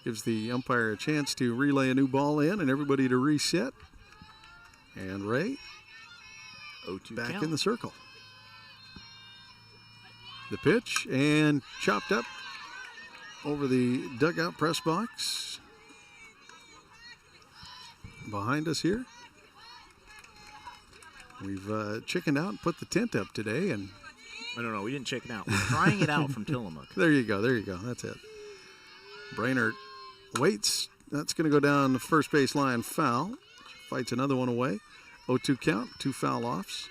Gives the umpire a chance to relay a new ball in and everybody to reset. And Ray 0-2 back count. in the circle. The pitch and chopped up over the dugout press box. Behind us here. We've chickened out and put the tent up today. And No, we didn't chicken out. We're trying it out from Tillamook. There you go. That's it. Brainerd waits. That's going to go down the first base line foul. Fights another one away. 0-2 count, 2 foul offs.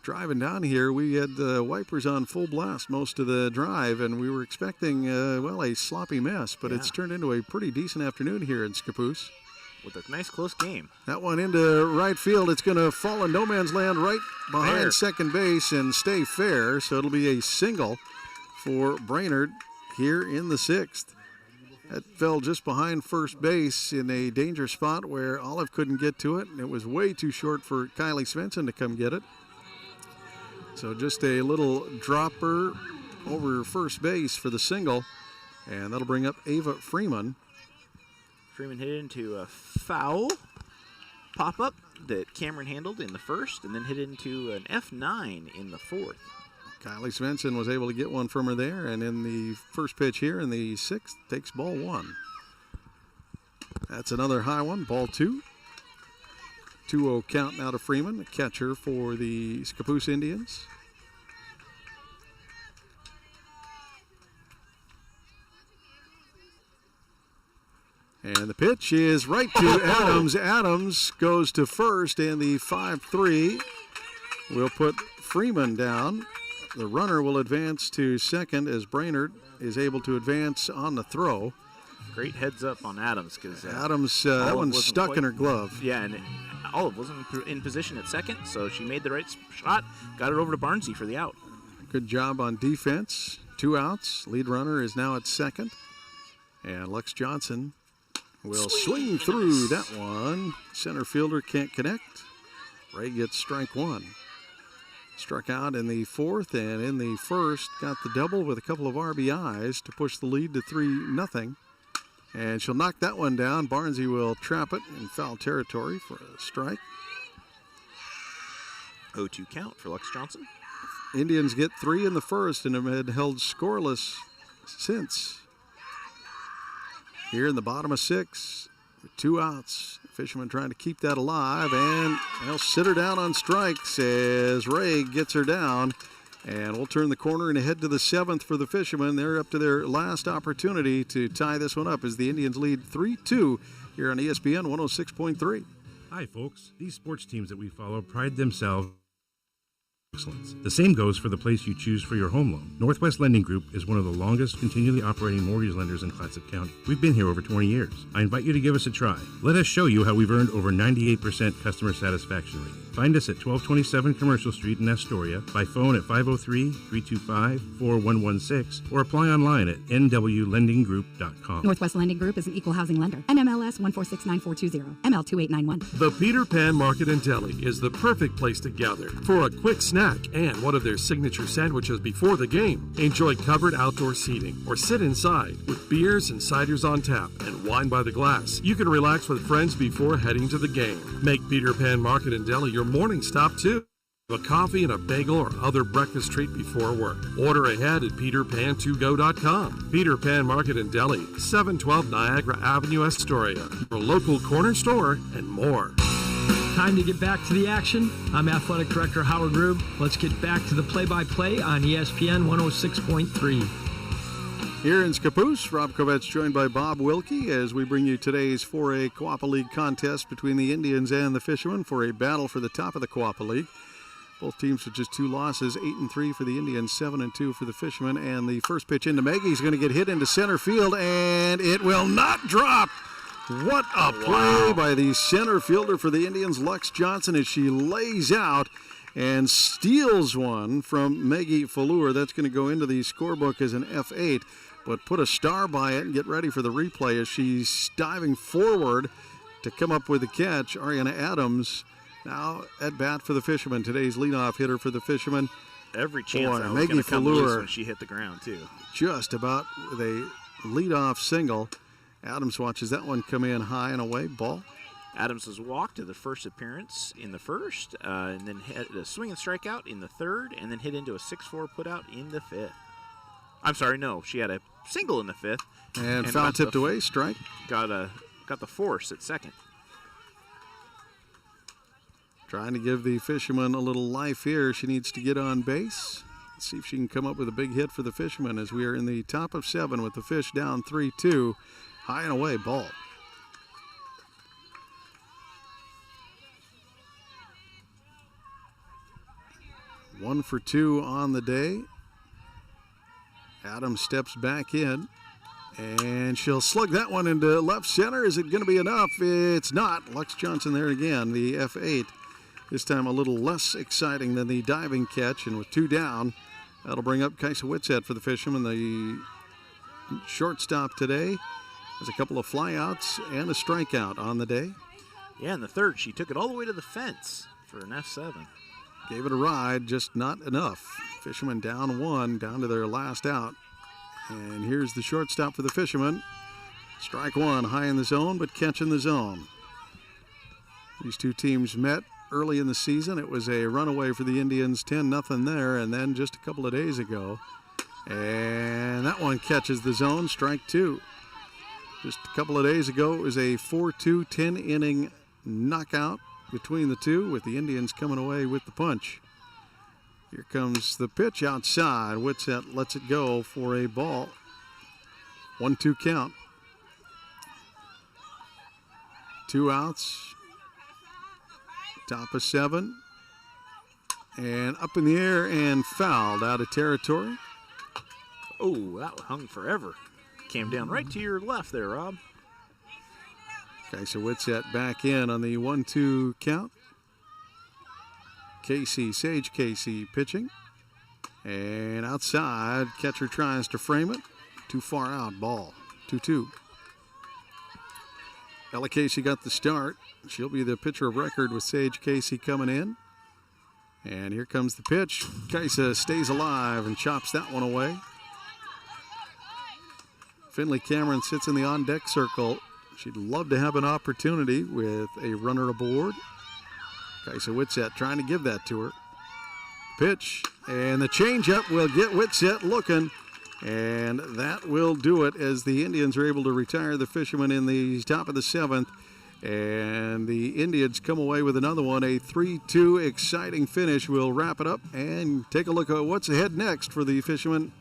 Driving down here, we had the wipers on full blast most of the drive, and we were expecting, a sloppy mess, but it's turned into a pretty decent afternoon here in Scappoose. With a nice close game. That one into right field. It's going to fall in no man's land right behind Fair. second base and stay fair, so it'll be a single for Brainerd here in the 6th. That fell just behind first base in a danger spot where Olive couldn't get to it, and it was way too short for Kylie Svensson to come get it. So just a little dropper over first base for the single, and that'll bring up Ava Freeman. Freeman hit it into a foul pop-up that Cameron handled in the first, and then hit it into an F9 in the 4th. Kylie Svensson was able to get one from her there, and in the first pitch here in the 6th, takes ball 1. That's another high one, ball 2. 2-0 count now to Freeman, the catcher for the Scappoose Indians. And the pitch is right to Adams. Adams goes to first, and the 5-3 will put Freeman down. The runner will advance to second as Brainerd is able to advance on the throw. Great heads up on Adams, because Adams, that one's stuck in her glove. Yeah, and Olive wasn't in position at second, so she made the right shot, got it over to Barnsey for the out. Good job on defense. 2 outs. Lead runner is now at second. And Lex Johnson will swing through that one. Center fielder can't connect. Ray gets strike 1. Struck out in the 4th, and in the 1st got the double with a couple of RBIs to push the lead to 3-0. And she'll knock that one down. Barnsey will trap it in foul territory for a strike. 0-2 count for Lex Johnson. Indians get 3 in the 1st and have held scoreless since. Here in the bottom of 6, with 2 outs. Fishermen trying to keep that alive, and they'll sit her down on strikes as Ray gets her down. And we'll turn the corner and head to the 7th for the Fishermen. They're up to their last opportunity to tie this one up as the Indians lead 3-2 here on ESPN 106.3. Hi, folks. These sports teams that we follow pride themselves on excellence. The same goes for the place you choose for your home loan. Northwest Lending Group is one of the longest continually operating mortgage lenders in Clatsop County. We've been here over 20 years. I invite you to give us a try. Let us show you how we've earned over 98% customer satisfaction rate. Find us at 1227 Commercial Street in Astoria, by phone at 503-325-4116, or apply online at nwlendinggroup.com. Northwest Lending Group is an equal housing lender. NMLS 1469420, ML2891. The Peter Pan Market and Deli is the perfect place to gather for a quick snack and one of their signature sandwiches before the game. Enjoy covered outdoor seating or sit inside with beers and ciders on tap and wine by the glass. You can relax with friends before heading to the game. Make Peter Pan Market and Deli your morning stop too. A coffee and a bagel or other breakfast treat before work. Order ahead at peterpan2go.com. Peter Pan Market and Deli, 712 Niagara Avenue, Astoria. Your local corner store and more. Time to get back to the action. I'm Athletic Director Howard Rube. Let's get back to the play-by-play on ESPN 106.3. Here in Scappoose, Rob Kovetch joined by Bob Wilkie as we bring you today's 4A Quappa League contest between the Indians and the Fishermen for a battle for the top of the Quappa League. Both teams with just 2 losses, 8-3 for the Indians, 7-2 for the Fishermen. And the first pitch into Maggie's going to get hit into center field, and it will not drop. What a play by the center fielder for the Indians, Lux Johnson, as she lays out and steals one from Maggie Fallure. That's going to go into the scorebook as an F8, but put a star by it and get ready for the replay as she's diving forward to come up with the catch. Ariana Adams now at bat for the Fishermen, today's leadoff hitter for the Fishermen. Every chance that was Maggie going to come loose Fallure when she hit the ground, too. Just about with a leadoff single. Adams watches that one come in high and away, ball. Adams was walked to the first appearance in the first, and then hit a swing and strikeout in the third, and then hit into a 6-4 putout in the fifth. I'm sorry, no, she had a single in the fifth. And foul tipped away, strike. Got the force at second. Trying to give the Fishermen a little life here. She needs to get on base. Let's see if she can come up with a big hit for the Fishermen as we are in the top of 7 with the Fish down 3-2. High and away, ball. One for 2 on the day. Adams steps back in, and she'll slug that one into left center. Is it going to be enough? It's not. Lux Johnson there again, the F8. This time a little less exciting than the diving catch, and with 2 down, that'll bring up Kaisa Whitsett for the Fishermen. The shortstop today has a couple of flyouts and a strikeout on the day. Yeah, in the third, she took it all the way to the fence for an F7. Gave it a ride, just not enough. Fishermen down 1, down to their last out. And here's the shortstop for the Fishermen. Strike 1, high in the zone, but catch in the zone. These two teams met early in the season. It was a runaway for the Indians, 10-0 there, and then just a couple of days ago. And that one catches the zone, strike 2. Just a couple of days ago, it was a 4-2, 10-inning knockout between the two, with the Indians coming away with the punch. Here comes the pitch outside. Whitsett lets it go for a ball. 1-2 count. 2 outs. Top of 7. And up in the air and fouled out of territory. Oh, that hung forever. Came down right to your left there, Rob. Kaisa Whitsett back in on the 1-2 count. Sage Casey pitching. And outside, catcher tries to frame it. Too far out, ball. 2-2. Ella Casey got the start. She'll be the pitcher of record with Sage Casey coming in. And here comes the pitch. Kaisa stays alive and chops that one away. Finley Cameron sits in the on-deck circle. She'd love to have an opportunity with a runner aboard. Kaisa Whitsett trying to give that to her. Pitch, and the changeup will get Whitsett looking, and that will do it as the Indians are able to retire the Fishermen in the top of the 7th. And the Indians come away with another one, a 3-2 exciting finish. We'll wrap it up and take a look at what's ahead next for the Fishermen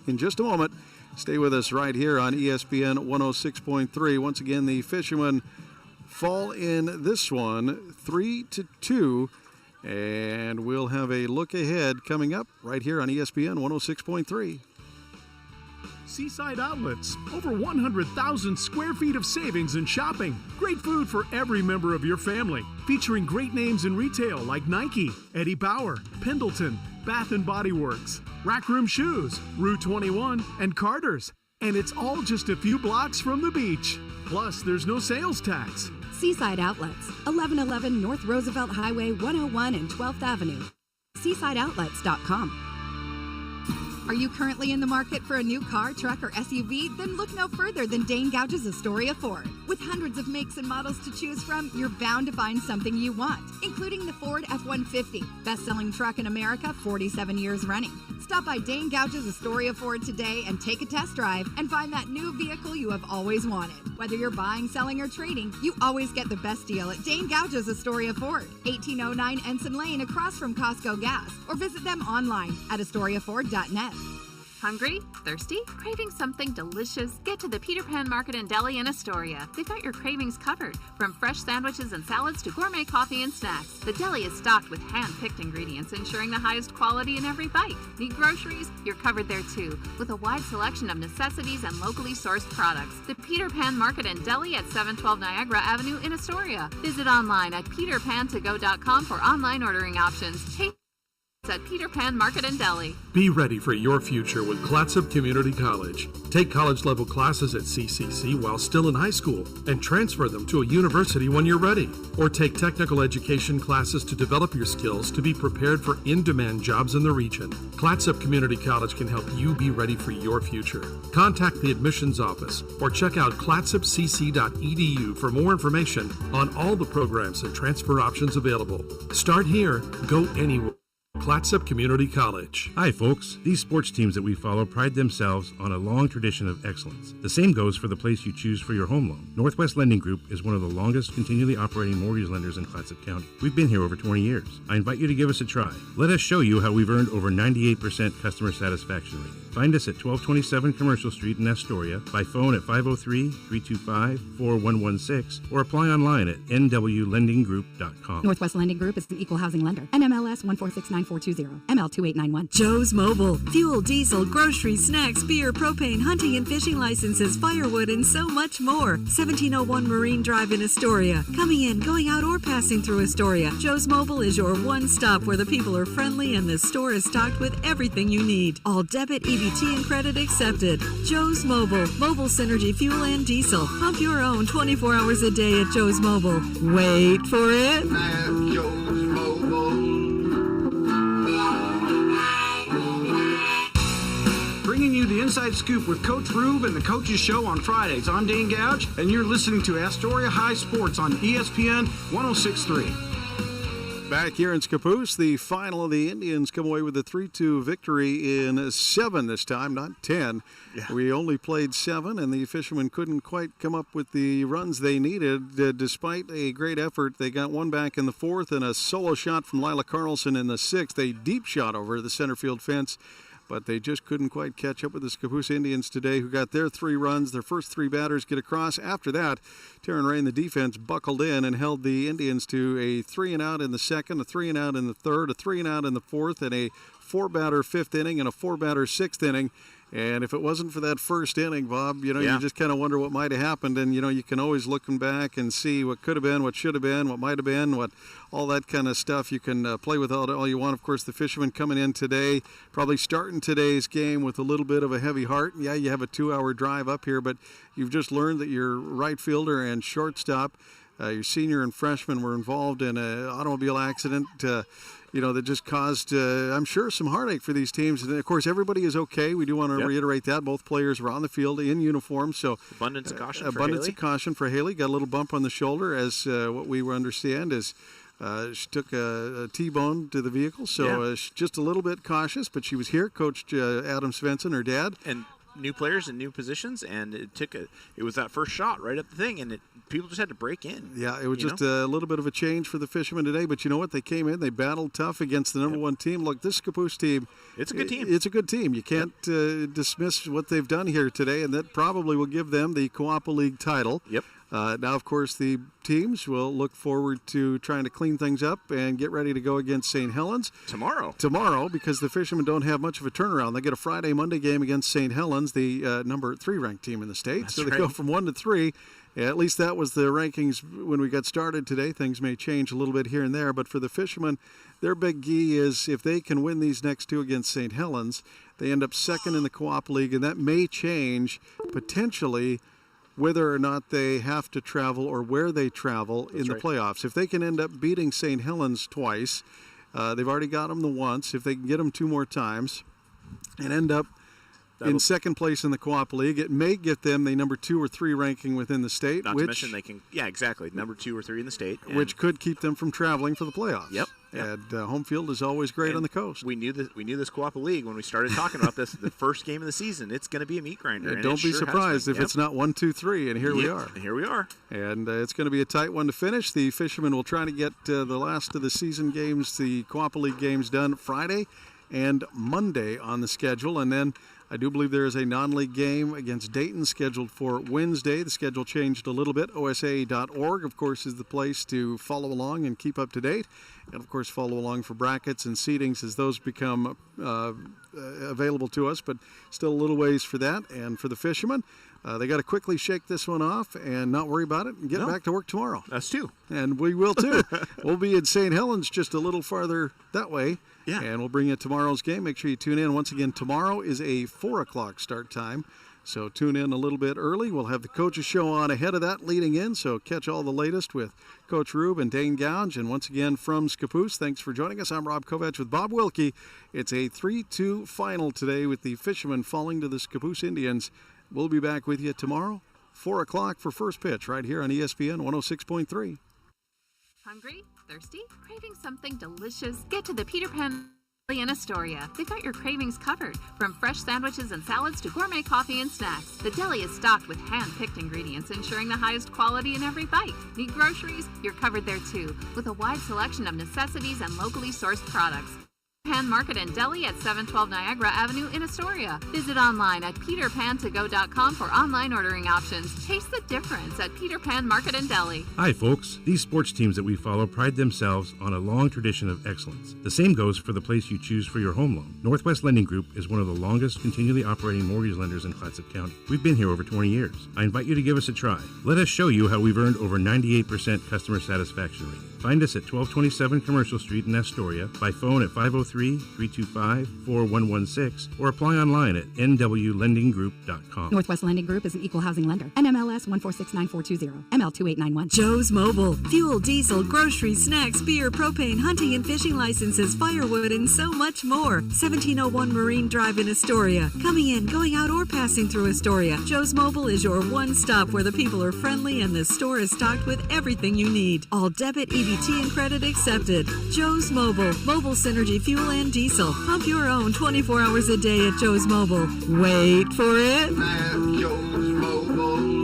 in just a moment. Stay with us right here on ESPN 106.3. Once again, the Fishermen fall in this one 3-2, and we'll have a look ahead coming up right here on ESPN 106.3. Seaside Outlets, over 100,000 square feet of savings and shopping. Great food for every member of your family. Featuring great names in retail like Nike, Eddie Bauer, Pendleton, Bath & Body Works, Rack Room Shoes, Rue 21, and Carter's. And it's all just a few blocks from the beach. Plus, there's no sales tax. Seaside Outlets, 1111 North Roosevelt Highway 101 and 12th Avenue. SeasideOutlets.com. Are you currently in the market for a new car, truck, or SUV? Then look no further than Dane Gouge's Astoria Ford. With hundreds of makes and models to choose from, you're bound to find something you want, including the Ford F-150, best-selling truck in America, 47 years running. Stop by Dane Gouge's Astoria Ford today and take a test drive and find that new vehicle you have always wanted. Whether you're buying, selling, or trading, you always get the best deal at Dane Gouge's Astoria Ford, 1809 Ensign Lane across from Costco Gas, or visit them online at AstoriaFord.net. Hungry? Thirsty? Craving something delicious? Get to the Peter Pan Market and Deli in Astoria. They've got your cravings covered. From fresh sandwiches and salads to gourmet coffee and snacks, the deli is stocked with hand-picked ingredients, ensuring the highest quality in every bite. Need groceries? You're covered there too, with a wide selection of necessities and locally sourced products. The Peter Pan Market and Deli at 712 Niagara Avenue in Astoria. Visit online at peterpantogo.com for online ordering options. Hey, at Peter Pan Market and Deli. Be ready for your future with Clatsop Community College. Take college-level classes at CCC while still in high school and transfer them to a university when you're ready. Or take technical education classes to develop your skills to be prepared for in-demand jobs in the region. Clatsop Community College can help you be ready for your future. Contact the admissions office or check out clatsopcc.edu for more information on all the programs and transfer options available. Start here, go anywhere. Clatsop Community College. Hi, folks. These sports teams that we follow pride themselves on a long tradition of excellence. The same goes for the place you choose for your home loan. Northwest Lending Group is one of the longest continually operating mortgage lenders in Clatsop County. We've been here over 20 years. I invite you to give us a try. Let us show you how we've earned over 98% customer satisfaction rating. Find us at 1227 Commercial Street in Astoria, by phone at 503-325-4116, or apply online at nwlendinggroup.com. Northwest Lending Group is an equal housing lender. NMLS 1469420, ML2891. Joe's Mobile. Fuel, diesel, groceries, snacks, beer, propane, hunting and fishing licenses, firewood, and so much more. 1701 Marine Drive in Astoria. Coming in, going out, or passing through Astoria. Joe's Mobile is your one stop where the people are friendly and the store is stocked with everything you need. All debit, EBT, and credit accepted. Joe's Mobile. Mobile Synergy Fuel and Diesel. Pump your own 24 hours a day at Joe's Mobile. Wait for it. At Joe's Mobile. Bringing you the inside scoop with Coach Rube and the Coaches Show on Fridays. I'm Dane Gouge, and you're listening to Astoria High Sports on ESPN 106.3. Back here in Scappoose, the final of the Indians come away with a 3-2 victory in 7 this time, not 10. Yeah. We only played 7, and the Fishermen couldn't quite come up with the runs they needed. Despite a great effort, they got one back in the 4th and a solo shot from Lila Carlson in the 6th. A deep shot over the center field fence, but they just couldn't quite catch up with the Scappoose Indians today, who got their 3 runs. Their first 3 batters get across. After that, Taryn Ray and the defense buckled in and held the Indians to a 3-and-out in the 2nd, a 3-and-out in the 3rd, a 3-and-out in the 4th, and a 4-batter 5th inning and a 4-batter 6th inning. And if it wasn't for that first inning, Bob, you just kind of wonder what might have happened. And, you can always looking back and see what could have been, what should have been, what might have been, what all that kind of stuff. You can play with all you want. Of course, the Fishermen coming in today, probably starting today's game with a little bit of a heavy heart. Yeah, you have a 2-hour drive up here, but you've just learned that your right fielder and shortstop, your senior and freshman, were involved in an automobile accident. That just caused, I'm sure, some heartache for these teams. And, of course, everybody is okay. We do want to reiterate that. Both players were on the field in uniform. So abundance of caution Abundance of caution for Haley. Got a little bump on the shoulder, as what we understand is she took a T-bone to the vehicle. So just a little bit cautious, but she was here. Coach Adam Svensson, her dad. And new players in new positions, and it was that first shot right at the thing, and people just had to break in. Yeah, it was just a little bit of a change for the Fishermen today, but you know what? They came in, they battled tough against the number 1 team. Look, this Scappoose team, it's a good team. It's a good team. You can't dismiss what they've done here today, and that probably will give them the Coapa League title. Yep. Now, of course, the teams will look forward to trying to clean things up and get ready to go against St. Helens. Tomorrow, because the Fishermen don't have much of a turnaround. They get a Friday-Monday game against St. Helens, the number 3 ranked team in the state. That's so they right. go from 1 to 3. At least that was the rankings when we got started today. Things may change a little bit here and there, but for the Fishermen, their big key is if they can win these next 2 against St. Helens, they end up 2nd in the Co-op League, and that may change potentially whether or not they have to travel or where they travel in the playoffs. If they can end up beating St. Helens twice, they've already got them the once. If they can get them 2 more times and end up in 2nd place in the Co-op League, it may get them the number 2 or 3 ranking within the state. Not to mention they can, exactly, number 2 or 3 in the state. Which could keep them from traveling for the playoffs. Yep. And home field is always great on the coast. We knew this Co-op League when we started talking about this. The first game of the season, it's going to be a meat grinder. And don't be surprised if it's not 1, 2, 3, and here we are. And here we are. And it's going to be a tight one to finish. The Fishermen will try to get the last of the season games, the Co-op League games, done Friday and Monday on the schedule, and then I do believe there is a non-league game against Dayton scheduled for Wednesday. The schedule changed a little bit. OSA.org, of course, is the place to follow along and keep up to date. And, of course, follow along for brackets and seedings as those become available to us. But still a little ways for that. And for the Fishermen, they got to quickly shake this one off and not worry about it and get back to work tomorrow. Us too. And we will too. We'll be in St. Helens just a little farther that way. Yeah. And we'll bring you tomorrow's game. Make sure you tune in. Once again, tomorrow is a 4 o'clock start time. So tune in a little bit early. We'll have the Coaches Show on ahead of that leading in. So catch all the latest with Coach Rube and Dane Gouge. And once again from Scappoose, thanks for joining us. I'm Rob Kovach with Bob Wilkie. It's a 3-2 final today with the Fishermen falling to the Scappoose Indians. We'll be back with you tomorrow, 4 o'clock for first pitch right here on ESPN 106.3. Hungry? Thirsty? Craving something delicious? Get to the Peter Pan in Astoria. They've got your cravings covered. From fresh sandwiches and salads to gourmet coffee and snacks, the deli is stocked with hand-picked ingredients, ensuring the highest quality in every bite. Need groceries? You're covered there too, with a wide selection of necessities and locally sourced products. Pan Market and Deli at 712 Niagara Avenue in Astoria. Visit online at peterpantogo.com for online ordering options. Taste the difference at Peter Pan Market and Deli. Hi, folks. These sports teams that we follow pride themselves on a long tradition of excellence. The same goes for the place you choose for your home loan. Northwest Lending Group is one of the longest continually operating mortgage lenders in Clatsop County. We've been here over 20 years. I invite you to give us a try. Let us show you how we've earned over 98% customer satisfaction rating. Find us at 1227 Commercial Street in Astoria, by phone at 503-325-4116, or apply online at nwlendinggroup.com. Northwest Lending Group is an equal housing lender. NMLS 1469420, ML2891. Joe's Mobile. Fuel, diesel, groceries, snacks, beer, propane, hunting and fishing licenses, firewood, and so much more. 1701 Marine Drive in Astoria. Coming in, going out, or passing through Astoria. Joe's Mobile is your one stop where the people are friendly and the store is stocked with everything you need. All debit, EBT, and credit accepted. Joe's Mobile. Mobile Synergy fuel and diesel. Pump your own 24 hours a day at Joe's Mobile. Wait for it. Joe's Mobile.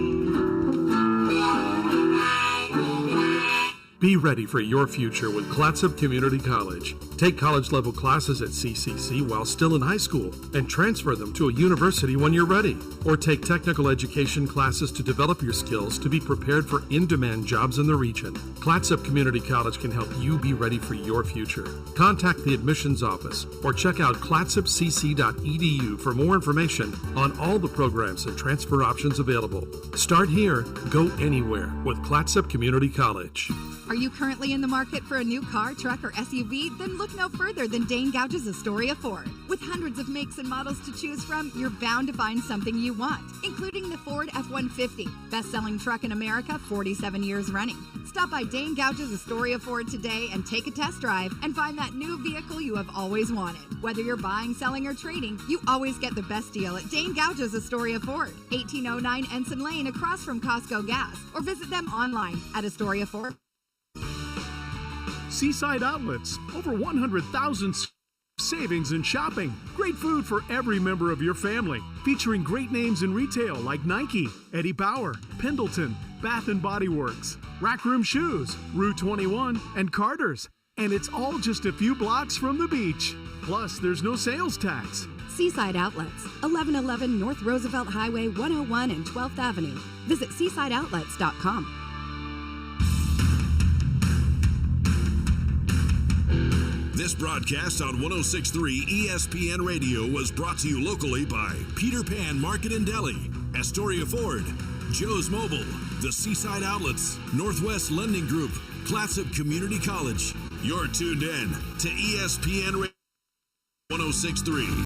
Be ready for your future with Clatsop Community College. Take college-level classes at CCC while still in high school and transfer them to a university when you're ready. Or take technical education classes to develop your skills to be prepared for in-demand jobs in the region. Clatsop Community College can help you be ready for your future. Contact the admissions office or check out clatsopcc.edu for more information on all the programs and transfer options available. Start here, go anywhere with Clatsop Community College. Are you currently in the market for a new car, truck, or SUV? Then look no further than Dane Gouge's Astoria Ford. With hundreds of makes and models to choose from, you're bound to find something you want, including the Ford F-150, best-selling truck in America, 47 years running. Stop by Dane Gouge's Astoria Ford today and take a test drive and find that new vehicle you have always wanted. Whether you're buying, selling, or trading, you always get the best deal at Dane Gouge's Astoria Ford, 1809 Ensign Lane across from Costco Gas, or visit them online at Astoria Ford. Seaside Outlets, over 100,000 savings and shopping. Great food for every member of your family. Featuring great names in retail like Nike, Eddie Bauer, Pendleton, Bath & Body Works, Rack Room Shoes, Rue 21, and Carter's. And it's all just a few blocks from the beach. Plus, there's no sales tax. Seaside Outlets, 1111 North Roosevelt Highway 101 and 12th Avenue. Visit seasideoutlets.com. This broadcast on 106.3 ESPN Radio was brought to you locally by Peter Pan Market and Deli, Astoria Ford, Joe's Mobile, the Seaside Outlets, Northwest Lending Group, Clatsop Community College. You're tuned in to ESPN Radio 106.3.